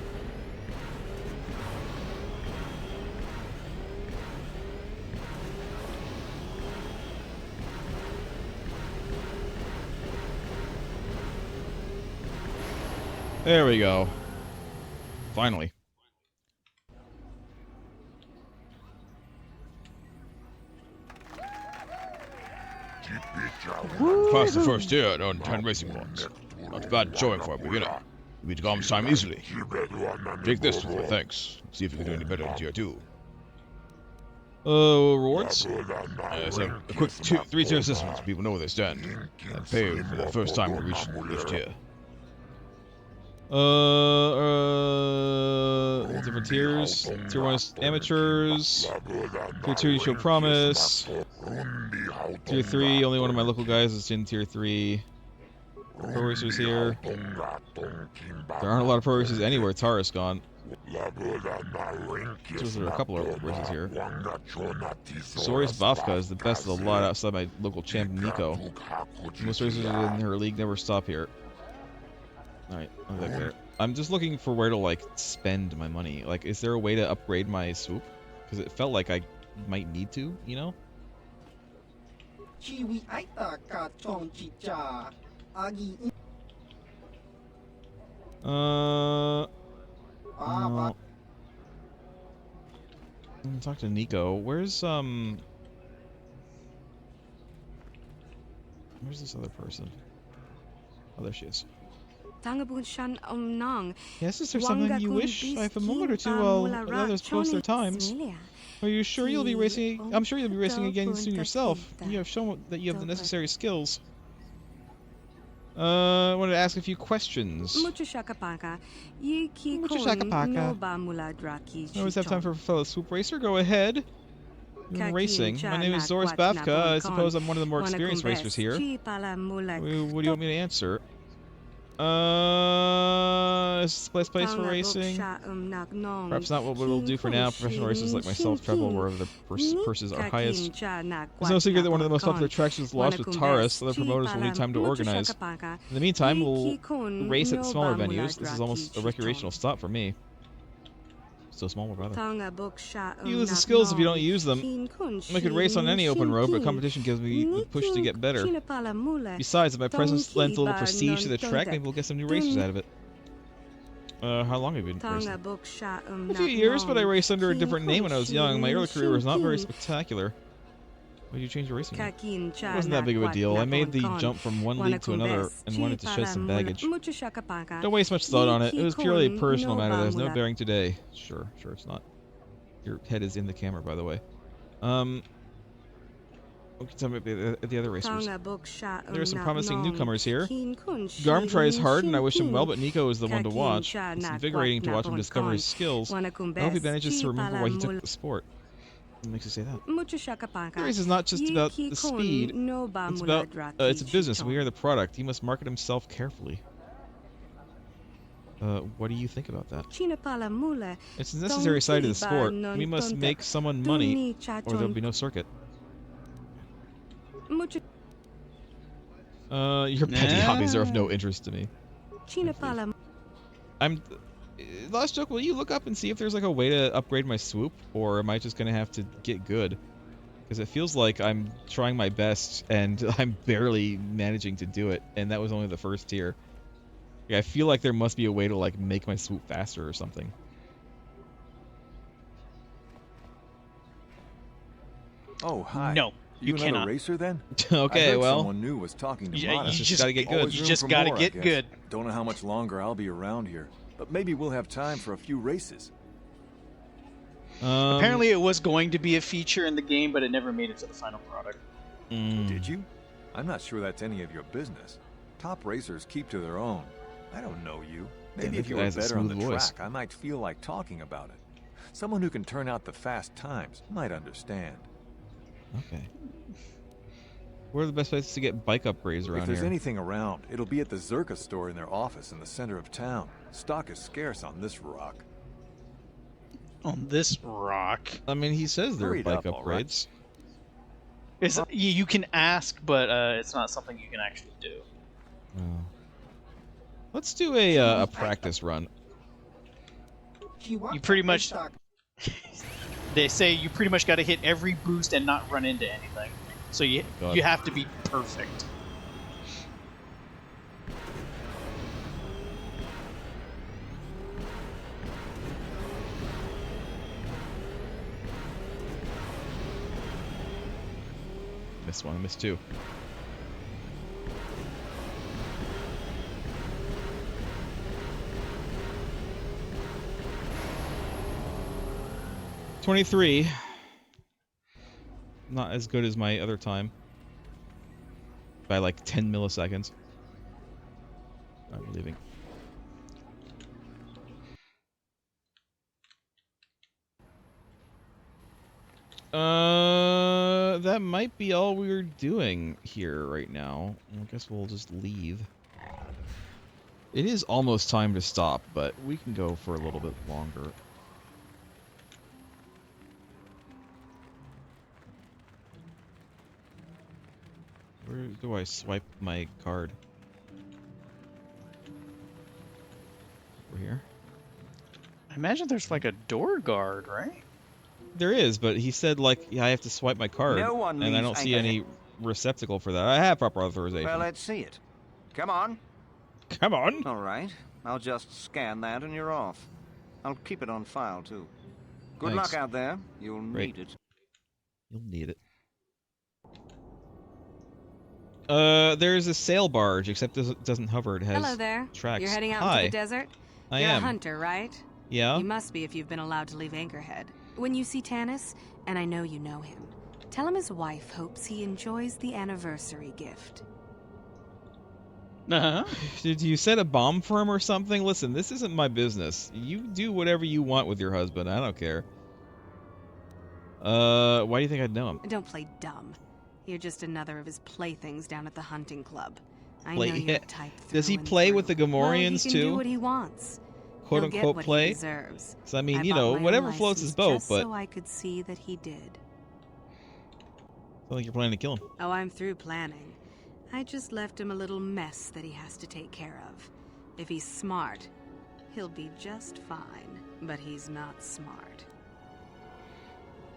There we go. Finally. Passed the first tier and earned 10 racing points. Not bad showing for a beginner. You beat Garm's time easily. Take this with your thanks. See if you can do any better in tier 2. Rewards? It's a quick 3-tier system so people know where they stand. And pay for the first time to reach each tier. Different tiers. Tier 1 is amateurs. Tier 2 you show promise. Tier 3, only one of my local guys is in tier 3. Pro racers here. There aren't a lot of pro racers anywhere. Tara's gone. So there are a couple of races here. Soris Bafka is the best of the lot outside my local champ Nico. Most racers in her league never stop here. Alright, I'll back there. I'm just looking for where to like spend my money. Like, is there a way to upgrade my swoop? Because it felt like I might need to, you know? No. I'm gonna talk to Nico. Where's this other person? Oh, there she is. Yes, is there something you wish? I have a moment or two while the others post their times. Are you sure you'll be racing? I'm sure you'll be racing again soon yourself. You have shown that you have the necessary skills. I wanted to ask a few questions. I always have time for a fellow swoop racer. Go ahead. Racing. My name is Zoris Bafka. I suppose I'm one of the more experienced racers here. What do you want me to answer? Is this the best place for racing? Perhaps not what we'll do for now. Professional racers like myself travel wherever the purses are highest. It's no secret that one of the most popular attractions is lost with Taurus. Other promoters will need time to organize. In the meantime, we'll race at smaller venues. This is almost a recreational stop for me. So small, my brother. You lose the skills if you don't use them. I could race on any open road, but competition gives me the push to get better. Besides, if my presence lends a little prestige to the track, maybe we'll get some new racers out of it. How long have you been racing? A few years, but I raced under a different name when I was young. My early career was not very spectacular. Why did you change your racing name? It wasn't that big of a deal. I made the jump from one league to another and wanted to shed some baggage. Don't waste much thought on it. It was purely a personal matter that has no bearing today. Sure it's not. Your head is in the camera, by the way. What can you tell me about the other racers? There are some promising newcomers here. Garm tries hard, and I wish him well, but Nico is the one to watch. It's invigorating to watch him discover his skills. I hope he manages to remember why he took the sport. What makes you say that? The race is not just about the speed. It's about it's a business. We are the product. He must market himself carefully. What do you think about that? It's a necessary side of the sport. We must make someone money, or there'll be no circuit. Your petty hobbies are of no interest to me. Last joke, will you look up and see if there's like a way to upgrade my swoop, or am I just gonna have to get good? Because it feels like I'm trying my best and I'm barely managing to do it, and that was only the first tier. Yeah, I feel like there must be a way to like make my swoop faster or something. Oh, hi. No, you another cannot. Racer then? Okay, well. Someone new was talking to yeah, Mata. you just gotta get good. You just gotta get good. Don't know how much longer I'll be around here, but maybe we'll have time for a few races. Apparently, it was going to be a feature in the game, but it never made it to the final product. Did you? I'm not sure that's any of your business. Top racers keep to their own. I don't know you. Maybe if you were better on the track, I might feel like talking about it. Someone who can turn out the fast times might understand. Okay. Where are the best places to get bike upgrades around here? If there's anything around, it'll be at the Zerka store in their office in the center of town. Stock is scarce on this rock. On this rock? I mean, he says there are bike upgrades. Right. You can ask, but it's not something you can actually do. Let's do a practice run. You pretty much... They say you pretty much got to hit every boost and not run into anything. So you have to be perfect. Missed one, I missed two. .23. Not as good as my other time. By like 10 milliseconds. I'm leaving. That might be all we're doing here right now. I guess we'll just leave. It is almost time to stop, but we can go for a little bit longer. Where do I swipe my card? Over here? I imagine there's like a door guard, right? There is, but he said like, yeah, I have to swipe my card, and I don't see any receptacle for that. I have proper authorization. Well, let's see it. Come on. Come on. All right. I'll just scan that and you're off. I'll keep it on file, too. Good Thanks. luck out there. You'll Great. need it. You'll need it. There's a sail barge, except it doesn't hover. It has Hello there. tracks. You're heading out Hi. into the desert? I You're am. a hunter, right? Yeah? You must be if you've been allowed to leave Anchorhead. When you see Tanis, and I know you know him, tell him his wife hopes he enjoys the anniversary gift. Uh-huh. Did you set a bomb for him or something? Listen, this isn't my business. You do whatever you want with your husband. I don't care. Why do you think I'd know him? Don't play dumb. You're just another of his playthings down at the hunting club. I know your type Does he through and play with through. the Gamorreans well, he can too? do what he wants. Quote He'll get unquote what play. he deserves. So I mean, I you bought know, my own whatever floats his license boat, just but so I could see that he did. I feel like you're planning to kill him. Oh, I'm through planning. I just left him a little mess that he has to take care of. If he's smart, he'll be just fine. But he's not smart.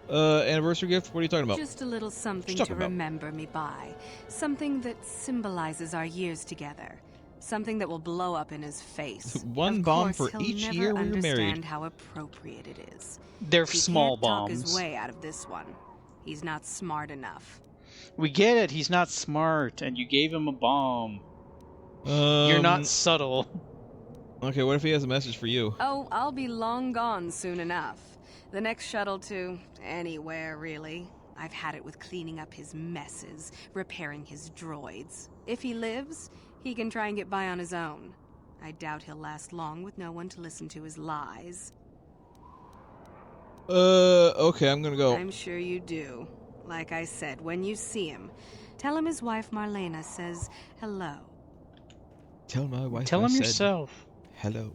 Anniversary gift? What are you talking about? Just a little something to remember me by. Something that symbolizes our years together. Something that will blow up in his face. One bomb for each year we were married. Understand how appropriate it is. They're he small can't bombs. Talk his way out of this one. He's not smart enough. We get it. He's not smart, and you gave him a bomb. You're not subtle. Okay, what if he has a message for you? Oh, I'll be long gone soon enough. The next shuttle to anywhere, really. I've had it with cleaning up his messes, repairing his droids. If he lives, he can try and get by on his own. I doubt he'll last long with no one to listen to his lies. Okay, I'm gonna go. I'm sure you do. Like I said, when you see him, tell him his wife Marlena says hello. Tell my wife Tell I him said yourself. hello.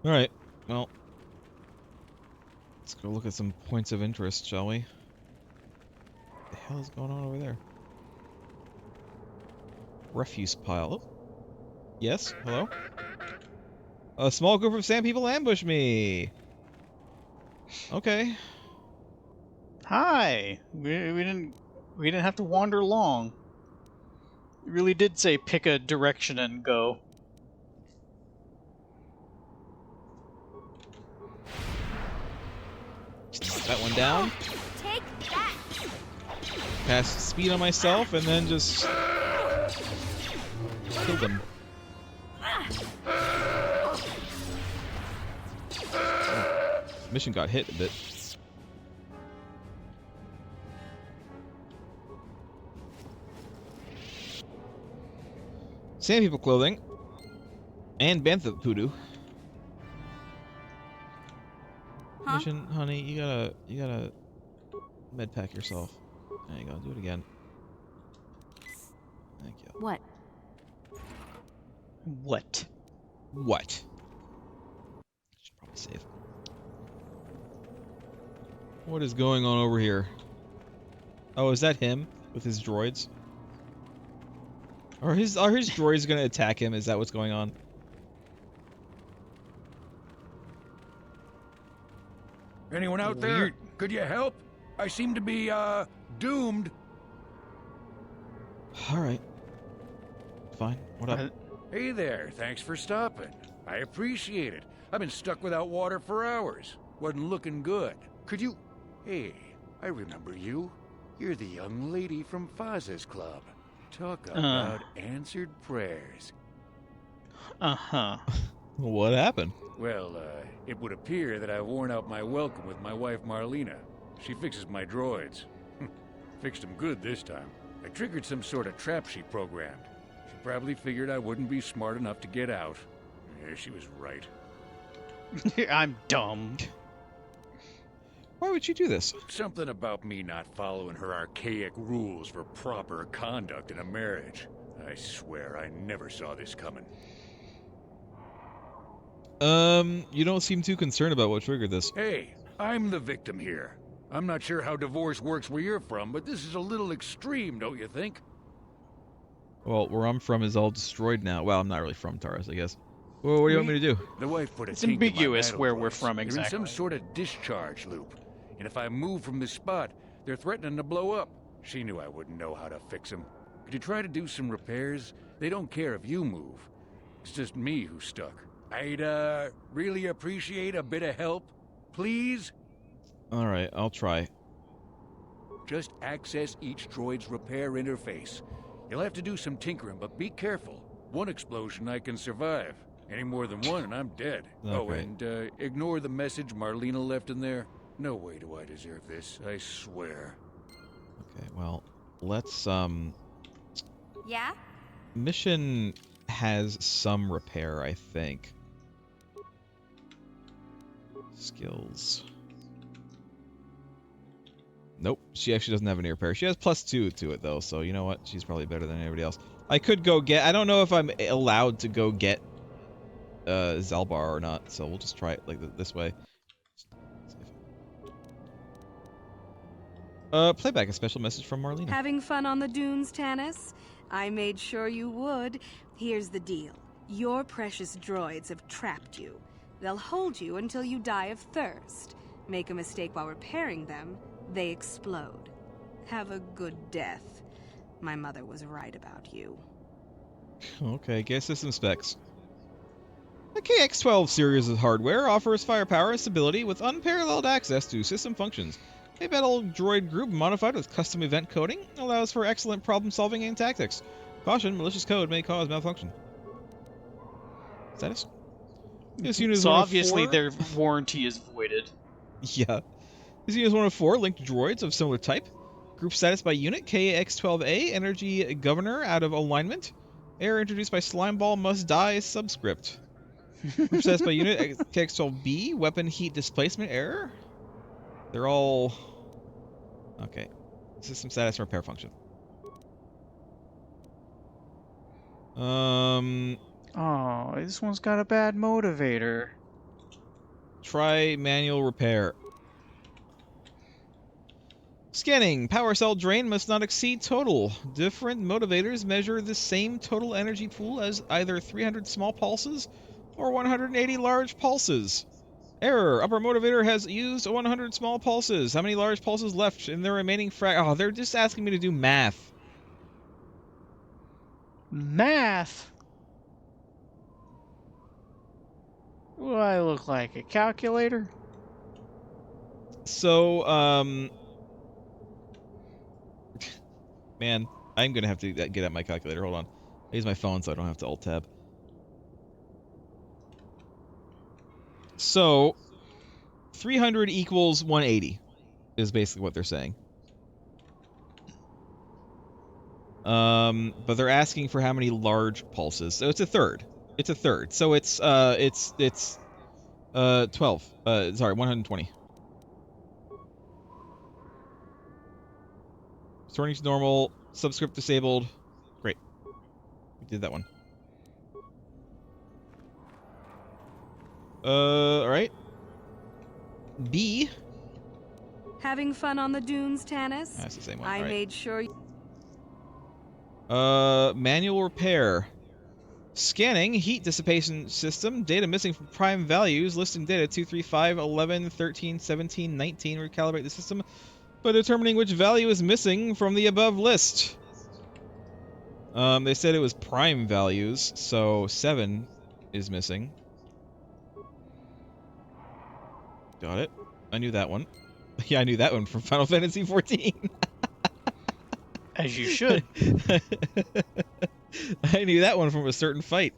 Alright, well. Let's go look at some points of interest, shall we? What the hell is going on over there? Refuse pile. Yes, hello? A small group of sand people ambushed me! Okay. Hi. We didn't have to wander long. It really did say pick a direction and go. Just knock that one down. Take that. Pass speed on myself and then just kill them. Oh, mission got hit a bit. Sand people clothing and bantha voodoo. Huh? Mission, honey, you gotta med pack yourself. There you go, do it again. Thank you. What? What? What? Should probably save. What is going on over here? Oh, is that him with his droids? Are his droids gonna attack him? Is that what's going on? Anyone out there? Could you help? I seem to be, doomed. Alright. Fine. What up? Hey there, thanks for stopping. I appreciate it. I've been stuck without water for hours. Wasn't looking good. Could you... Hey, I remember you. You're the young lady from Faz's club. Talk about answered prayers. Uh-huh. What happened? Well, it would appear that I've worn out my welcome with my wife Marlena. She fixes my droids. Fixed them good this time. I triggered some sort of trap she programmed. She probably figured I wouldn't be smart enough to get out. Yeah, she was right. I'm dumb. Why would you do this? Something about me not following her archaic rules for proper conduct in a marriage. I swear I never saw this coming. You don't seem too concerned about what triggered this. Hey, I'm the victim here. I'm not sure how divorce works where you're from, but this is a little extreme, don't you think? Well, where I'm from is all destroyed now. Well, I'm not really from Taurus, I guess. Well, what do you want me to do? The wife put a It's kink in my ambiguous metal where we're plates. from They're exactly. in some sort of discharge loop. And if I move from this spot, they're threatening to blow up. She knew I wouldn't know how to fix them. Could you try to do some repairs? They don't care if you move. It's just me who's stuck. I'd, really appreciate a bit of help. Please? Alright, I'll try. Just access each droid's repair interface. You'll have to do some tinkering, but be careful. One explosion I can survive. Any more than one and I'm dead. Okay. Oh, and ignore the message Marlena left in there. No way do I deserve this, I swear. Okay, well, let's, Yeah? Mission has some repair, I think. Skills. Nope, she actually doesn't have an ear repair. She has +2 to it, though, so you know what? She's probably better than anybody else. I could go get... I don't know if I'm allowed to go get Zalbar or not, so we'll just try it like this way. Playback, a special message from Marlena. Having fun on the dunes, Tanis? I made sure you would. Here's the deal. Your precious droids have trapped you. They'll hold you until you die of thirst. Make a mistake while repairing them, they explode. Have a good death. My mother was right about you. Okay, get system specs. The KX-12 series of hardware offers firepower and stability with unparalleled access to system functions. A battle droid group modified with custom event coding allows for excellent problem-solving and tactics. Caution, malicious code may cause malfunction. Status? This unit is so one obviously of 4. their warranty is voided. Yeah. This unit is one of 4 linked droids of similar type. Group status by unit, KX-12A, Energy Governor out of alignment. Error introduced by Slimeball must die subscript. Group status by unit, KX-12B, Weapon Heat Displacement error. They're all... Okay. System status and repair function. Oh, this one's got a bad motivator. Try manual repair. Scanning. Power cell drain must not exceed total. Different motivators measure the same total energy pool as either 300 small pulses or 180 large pulses. Error. Upper motivator has used 100 small pulses. How many large pulses left in the remaining Oh, they're just asking me to do math. Math? Do I look like a calculator? So, man, I'm gonna have to get out my calculator. Hold on. I use my phone so I don't have to Alt-Tab. So, 300 equals 180 is basically what they're saying. But they're asking for how many large pulses. So it's a third. It's a third. So it's 12. Sorry, 120. Returning to normal. Subscript disabled. Great. We did that one. Alright. B. Having fun on the dunes, Tanis? That's the same one. I right. made sure you... Manual repair. Scanning, heat dissipation system, data missing from prime values, listing data 235, 11, 13, 17, 19, recalibrate the system by determining which value is missing from the above list. They said it was prime values, so 7 is missing. Got it. I knew that one. Yeah, I knew that one from Final Fantasy XIV. As you should. I knew that one from a certain fight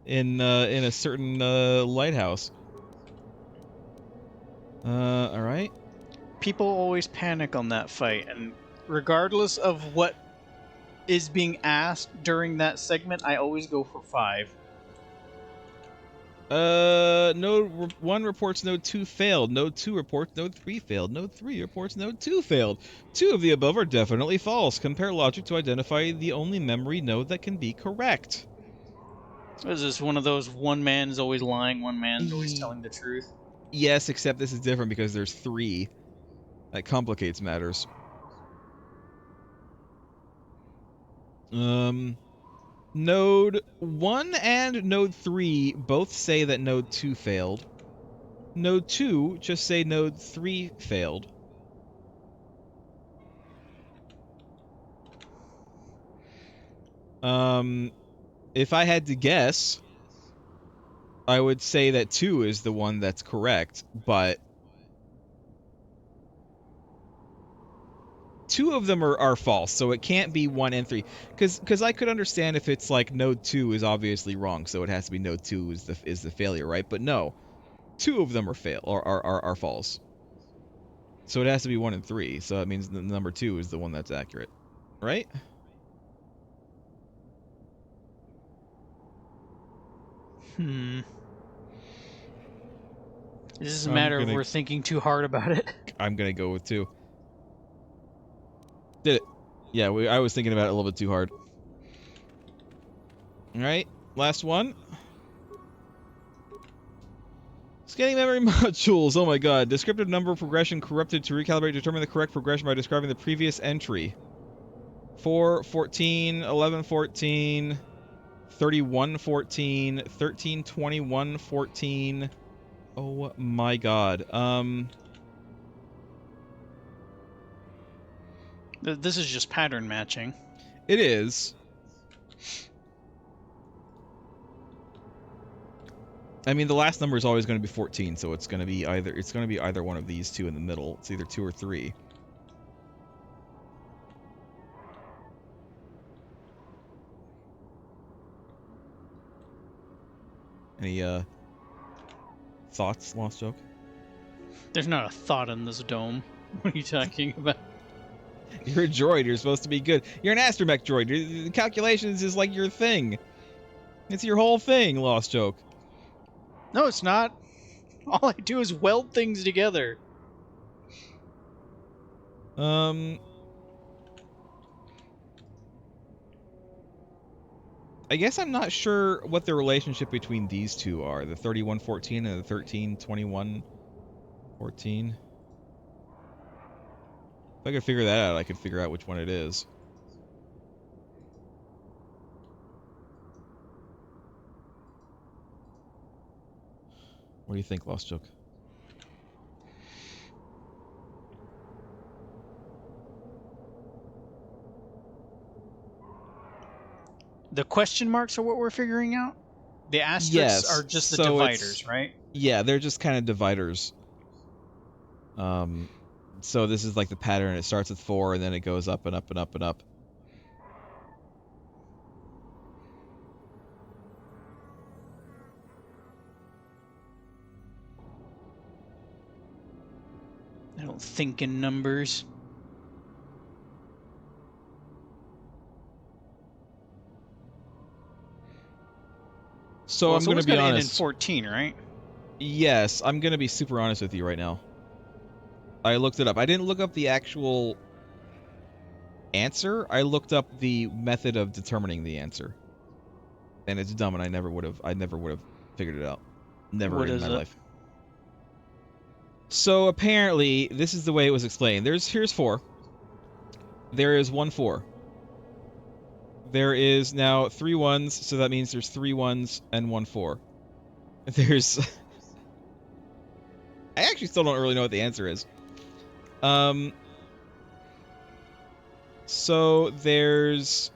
in a certain lighthouse. All right. People always panic on that fight, and regardless of what is being asked during that segment, I always go for 5. Node 1 reports Node 2 failed. Node 2 reports Node 3 failed. Node 3 reports Node 2 failed. 2 of the above are definitely false. Compare logic to identify the only memory node that can be correct. Is this one of those one man's always lying, one man's always telling the truth? Yes, except this is different because there's 3. That complicates matters. Node 1 and Node 3 both say that Node 2 failed. Node 2 just say Node 3 failed. If I had to guess, I would say that 2 is the one that's correct, but 2 of them are false, so it can't be 1 and 3. Because I could understand if it's like Node 2 is obviously wrong, so it has to be Node 2 is the failure, right? But no, 2 of them are false. So it has to be 1 and 3. So that means the number 2 is the one that's accurate, right? This is a matter of we're thinking too hard about it. I'm gonna go with 2. Did it. Yeah, I was thinking about it a little bit too hard. Alright, last one. Scanning memory modules. Oh my god. Descriptive number progression corrupted to recalibrate. Determine the correct progression by describing the previous entry. 4, 14, 11, 14, 31, 14, 13, 21, 14. Oh my god. This is just pattern matching. It is. I mean, the last number is always going to be 14, so it's going to be either one of these two in the middle. It's either 2 or 3. Any thoughts, Lost Joke? There's not a thought in this dome. What are you talking about? You're a droid. You're supposed to be good. You're an astromech droid. The calculations is like your thing. It's your whole thing, Lost Joke. No, it's not. All I do is weld things together. I guess I'm not sure what the relationship between these two are. The 3114 and the 132114. If I could figure that out, I could figure out which one it is. What do you think, Lost Joke? The question marks are what we're figuring out? The asterisks are just the dividers, right? Yeah, they're just kind of dividers. So this is like the pattern. It starts with 4, and then it goes up and up and up and up. I don't think in numbers. So I'm going to be honest. End in 14, right? Yes, I'm going to be super honest with you right now. I looked it up. I didn't look up the actual answer. I looked up the method of determining the answer. And it's dumb, and I never would have figured it out. Never in my life. So apparently, this is the way it was explained. Here's 4. There is 1 4. There is now 3 1s, so that means there's 3 1s and 1 4. There's... I actually still don't really know what the answer is. So there's...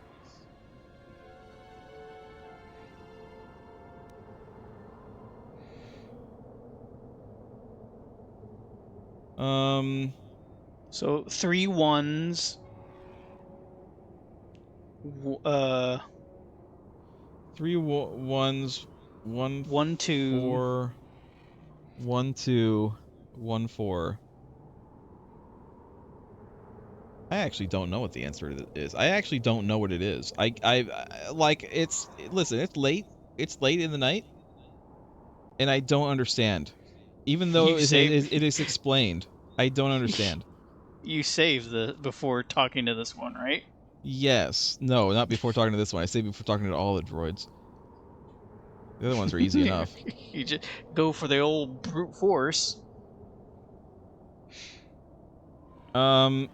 So 3 1s. 3 1s, 1 2 4, 1 2, 1 4. I actually don't know what the answer is. I actually don't know what it is. Listen, it's late. It's late in the night, and I don't understand. Even though it is explained, I don't understand. You saved before talking to this one, right? Yes. No, not before talking to this one. I say before talking to all the droids. The other ones are easy enough. You just go for the old brute force. I'm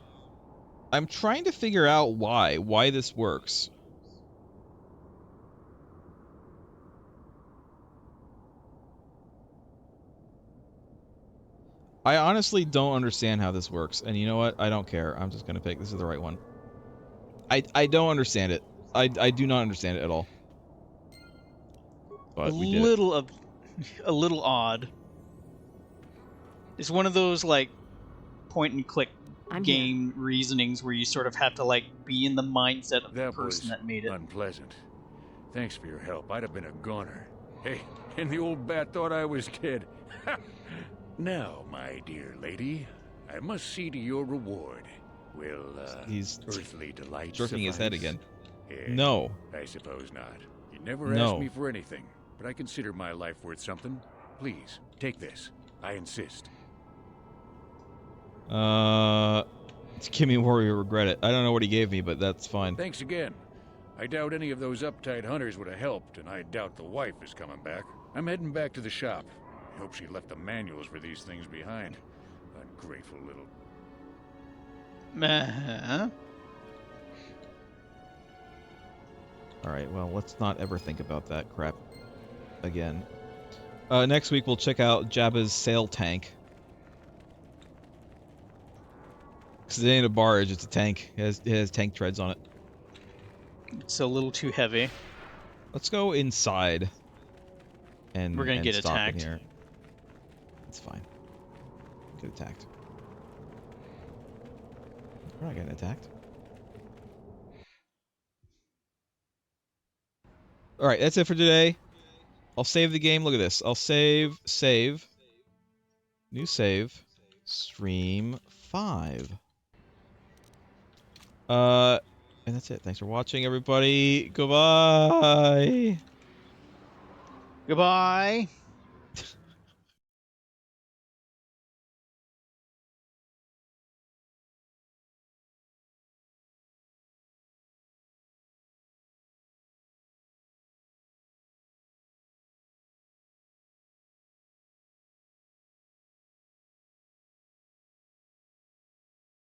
trying to figure out why this works. I honestly don't understand how this works, and you know what? I don't care. I'm just gonna pick. This is the right one. I don't understand it. I do not understand it at all. But we did it. A little odd. It's one of those like point and click game reasonings where you sort of have to like be in the mindset of the person that made it. Unpleasant. Thanks for your help. I'd have been a goner. Hey, and the old bat thought I was dead. Now, my dear lady, I must see to your reward. Will he's earthly delight jerking his head suffice? again. Yeah, No. I suppose not. You never No. asked me for anything, but I consider my life worth something. Please, take this. I insist. Give me warrior, regret it. I don't know what he gave me, but that's fine. Thanks again. I doubt any of those uptight hunters would have helped, and I doubt the wife is coming back. I'm heading back to the shop. I hope she left the manuals for these things behind. Ungrateful little... Alright, well, let's not ever think about that crap again. Next week we'll check out Jabba's sail tank. Because it ain't a barge, it's a tank. It has tank treads on it. It's a little too heavy. Let's go inside. And we're gonna get stop attacked. In here. It's fine. Get attacked. We're not getting attacked. Alright, that's it for today. I'll save the game. Look at this. I'll save. New save. Stream 5. And that's it. Thanks for watching, everybody. Goodbye. Goodbye.